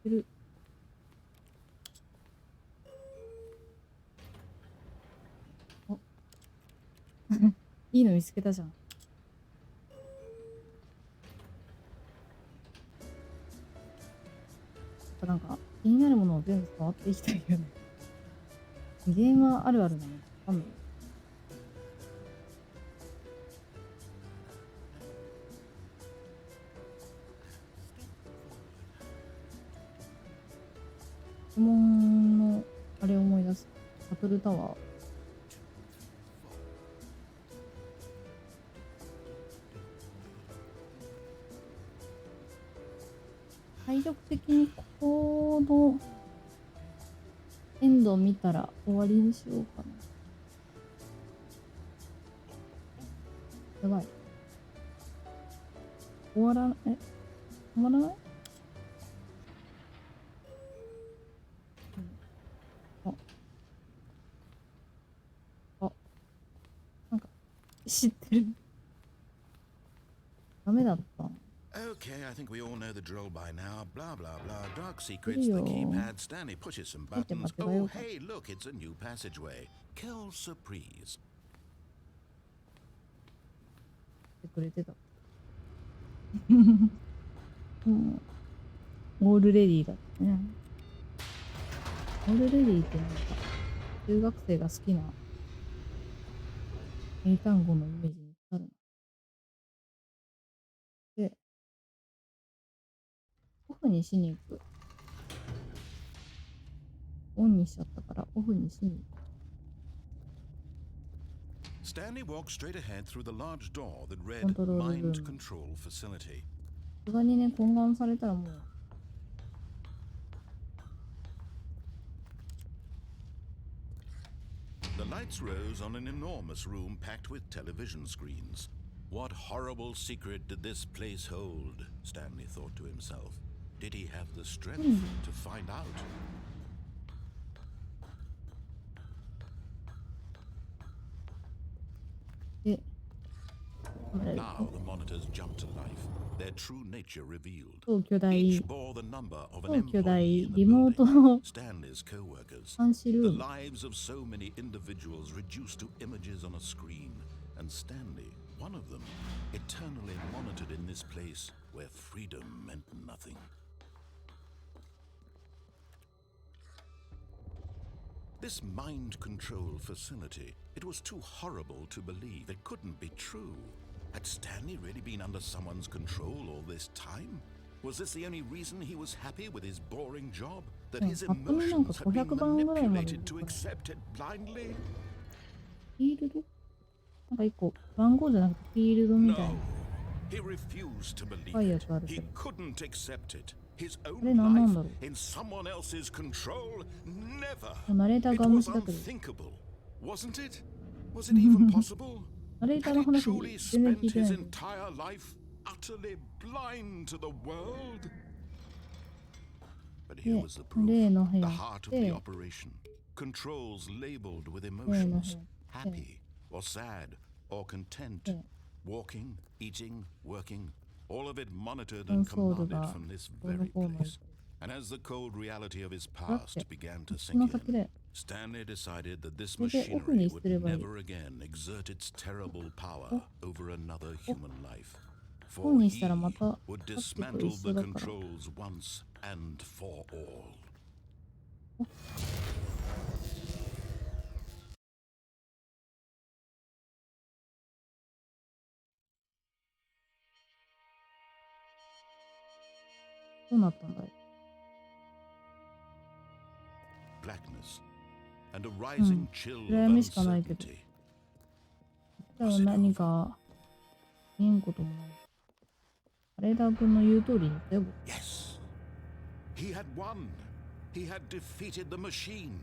いる。あ、いいの見つけたじゃん。なんか気になるものを全部触っていきたいよね。ゲームはあるあるなの。わかんない。質問のあれを思い出す。バトルタワー。体力的にここのエンドを見たら終わりにしようかな。やばい。終わらない、止まらない？なんか知ってる。ダメだった。Okay, I think we all know the drill by now. Blah, blah, blah. Dark secrets, the keypad. Stanley pushes some buttons. Oh, hey, look, it's a new passageway. Kill surprise. ってくれてた。うん、オールレディーだったね。オールレディーってなんか、中学生が好きな英単語のイメージになるな。で、オフにしに行く。オンにしちゃったからオフにしに行く。Stanley walked straight ahead through the large door that read Mind Control Facility. さすがにね、懇願されたらもう。The lights rose on an enormous room packed with television screens. What horrible secret did this place hold? Stanley thought to himself. Did he have the strength to find out? Now the monitors jumped to life, their true nature revealed. Each bore the number of an employee in the building, Stanley's co-workers. The lives of so many individuals reduced to images on a screen, and Stanley, one of them, eternally monitored in this place where freedom meant nothing. This mind control facility, it was too horrible to believe. It couldn't be true. Had Stanley really been under someone's control all this time? Was this the only reason he was happy with his boring job? That his emotions had been manipulated to accept it blindly? フィールド？なんか一個番号じゃなくてフィールドみたいな。No, he refused to believe it. He couldn't accept it. His own あれ何なんだ life ろう。 in someone else's control? Never. ナレーター It が無 was 視だけど。 unthinkable, wasn't it? Was it even possible? ナレーター Had の he 話 truly 全然 spent 聞いて his ない。 entire life utterly blind to the world? But here was the proof. 例の部 The 屋 heart of で the operation. Controls labeled with emotions. Happy or sad or content. Walking, eating, working. All of it monitored and commanded from this very place. And as the cold reality of his past began to sink in, Stanley decided that this machinery would never again exert its terrible power over another human life. For he would dismantle the controls once and for all. どうなったんだい？ Blackness and a rising chill of 暗闇しかないけど。 uncertainty. じゃあ何か見えんこともない。カレーダー君の言う通りに言ったよ。 Yes, he had won. He had defeated the machine,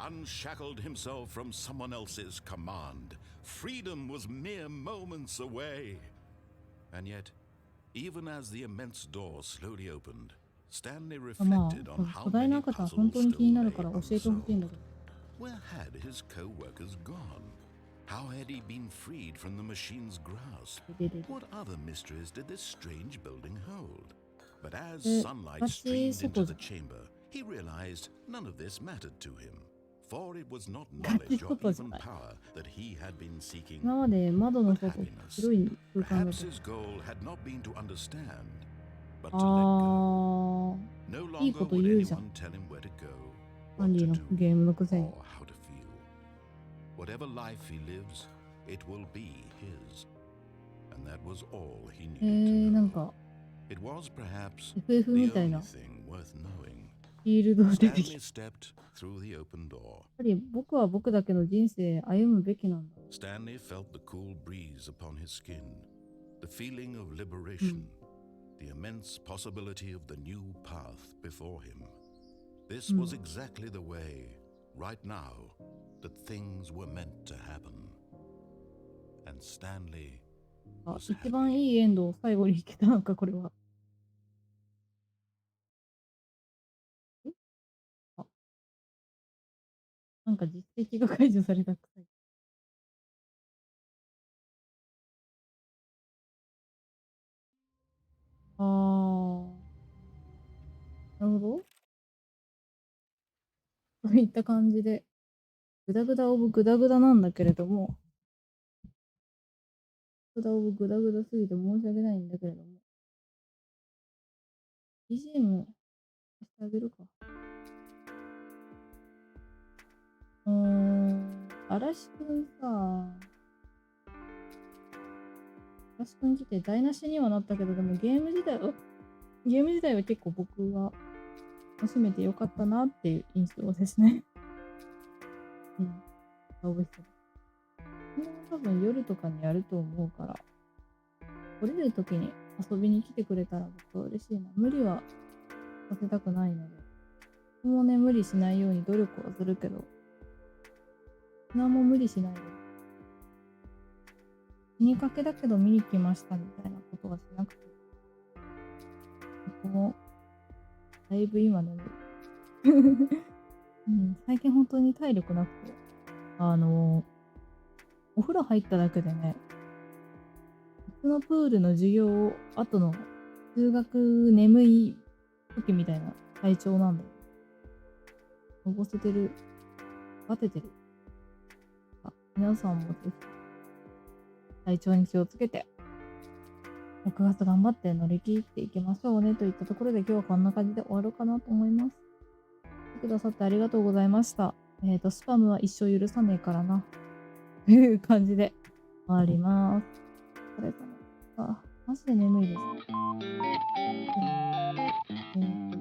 unshackled himself from someone else's command. Freedom was mere moments away. And yet, even as the immense door slowly opened, Stanley まあ、 reflected on how 巨大な many 赤ちゃん本 puzzles 当に気に still な lay るから教えてほしいん unsolved. だけど。 Where had his co-workers gone? How had he been freed from the machine's grasp? What other mysteries did this strange building hold? But as sunlight streamed into the chamber, he realized none of this mattered to him. For it was not knowledge or even power that he had been seeking. 今まで窓の But 外 happiness. 広い空間だ Perhaps と。 his goal had not been to understand, but あ to let go. ー、 No いい longer こと would 言うじゃん。 anyone tell him where to go, アン what ディ to の do, ゲームのくせに。 or how to feel. Whatever life he lives, it will be his. And that was all he needed to なん know. か It was perhaps FF the みたい only な thing worth knowing. フィールドが出てき Stanley た。やっ stepped through the open door. ぱり僕は僕だけの人生歩むべきなんだ。 Stanley felt the cool breeze upon his skin, the feeling of liberation. the immense possibility of the new path before him. This was exactly the way, right now, that things were meant to happen. And Stanley あ、 was 一番 happy. いいエンドを最後に行けたのか、これは。あ、なんか実績が解除されたくさい。あー、なるほど。そういった感じで、グダグダオブグダグダなんだけれども、グダオブグダグダすぎて申し訳ないんだけれども、BGM 貸してあげるか。嵐くんさ、嵐くん来て台無しにはなったけど、でもゲーム自体は結構僕は楽しめてよかったなっていう印象ですね。うん。覚えてる。多分夜とかにやると思うから、来れる時に遊びに来てくれたら僕は嬉しいな。無理はさせたくないので。僕もね、無理しないように努力はするけど、何も無理しないで。死にかけだけど見に来ましたみたいなことはしなくて。僕も、だいぶ今眠い。うん、最近本当に体力なくて。お風呂入っただけでね、別のプールの授業後の通学眠い時みたいな体調なんだよ。のぼせてる。バテてる。皆さんもぜひ体調に気をつけて6月頑張って乗り切っていきましょうねといったところで今日はこんな感じで終わろうかなと思います。来てくださってありがとうございました。スパムは一生許さねえからなという感じで終わります。お疲れ様。マジで眠いです。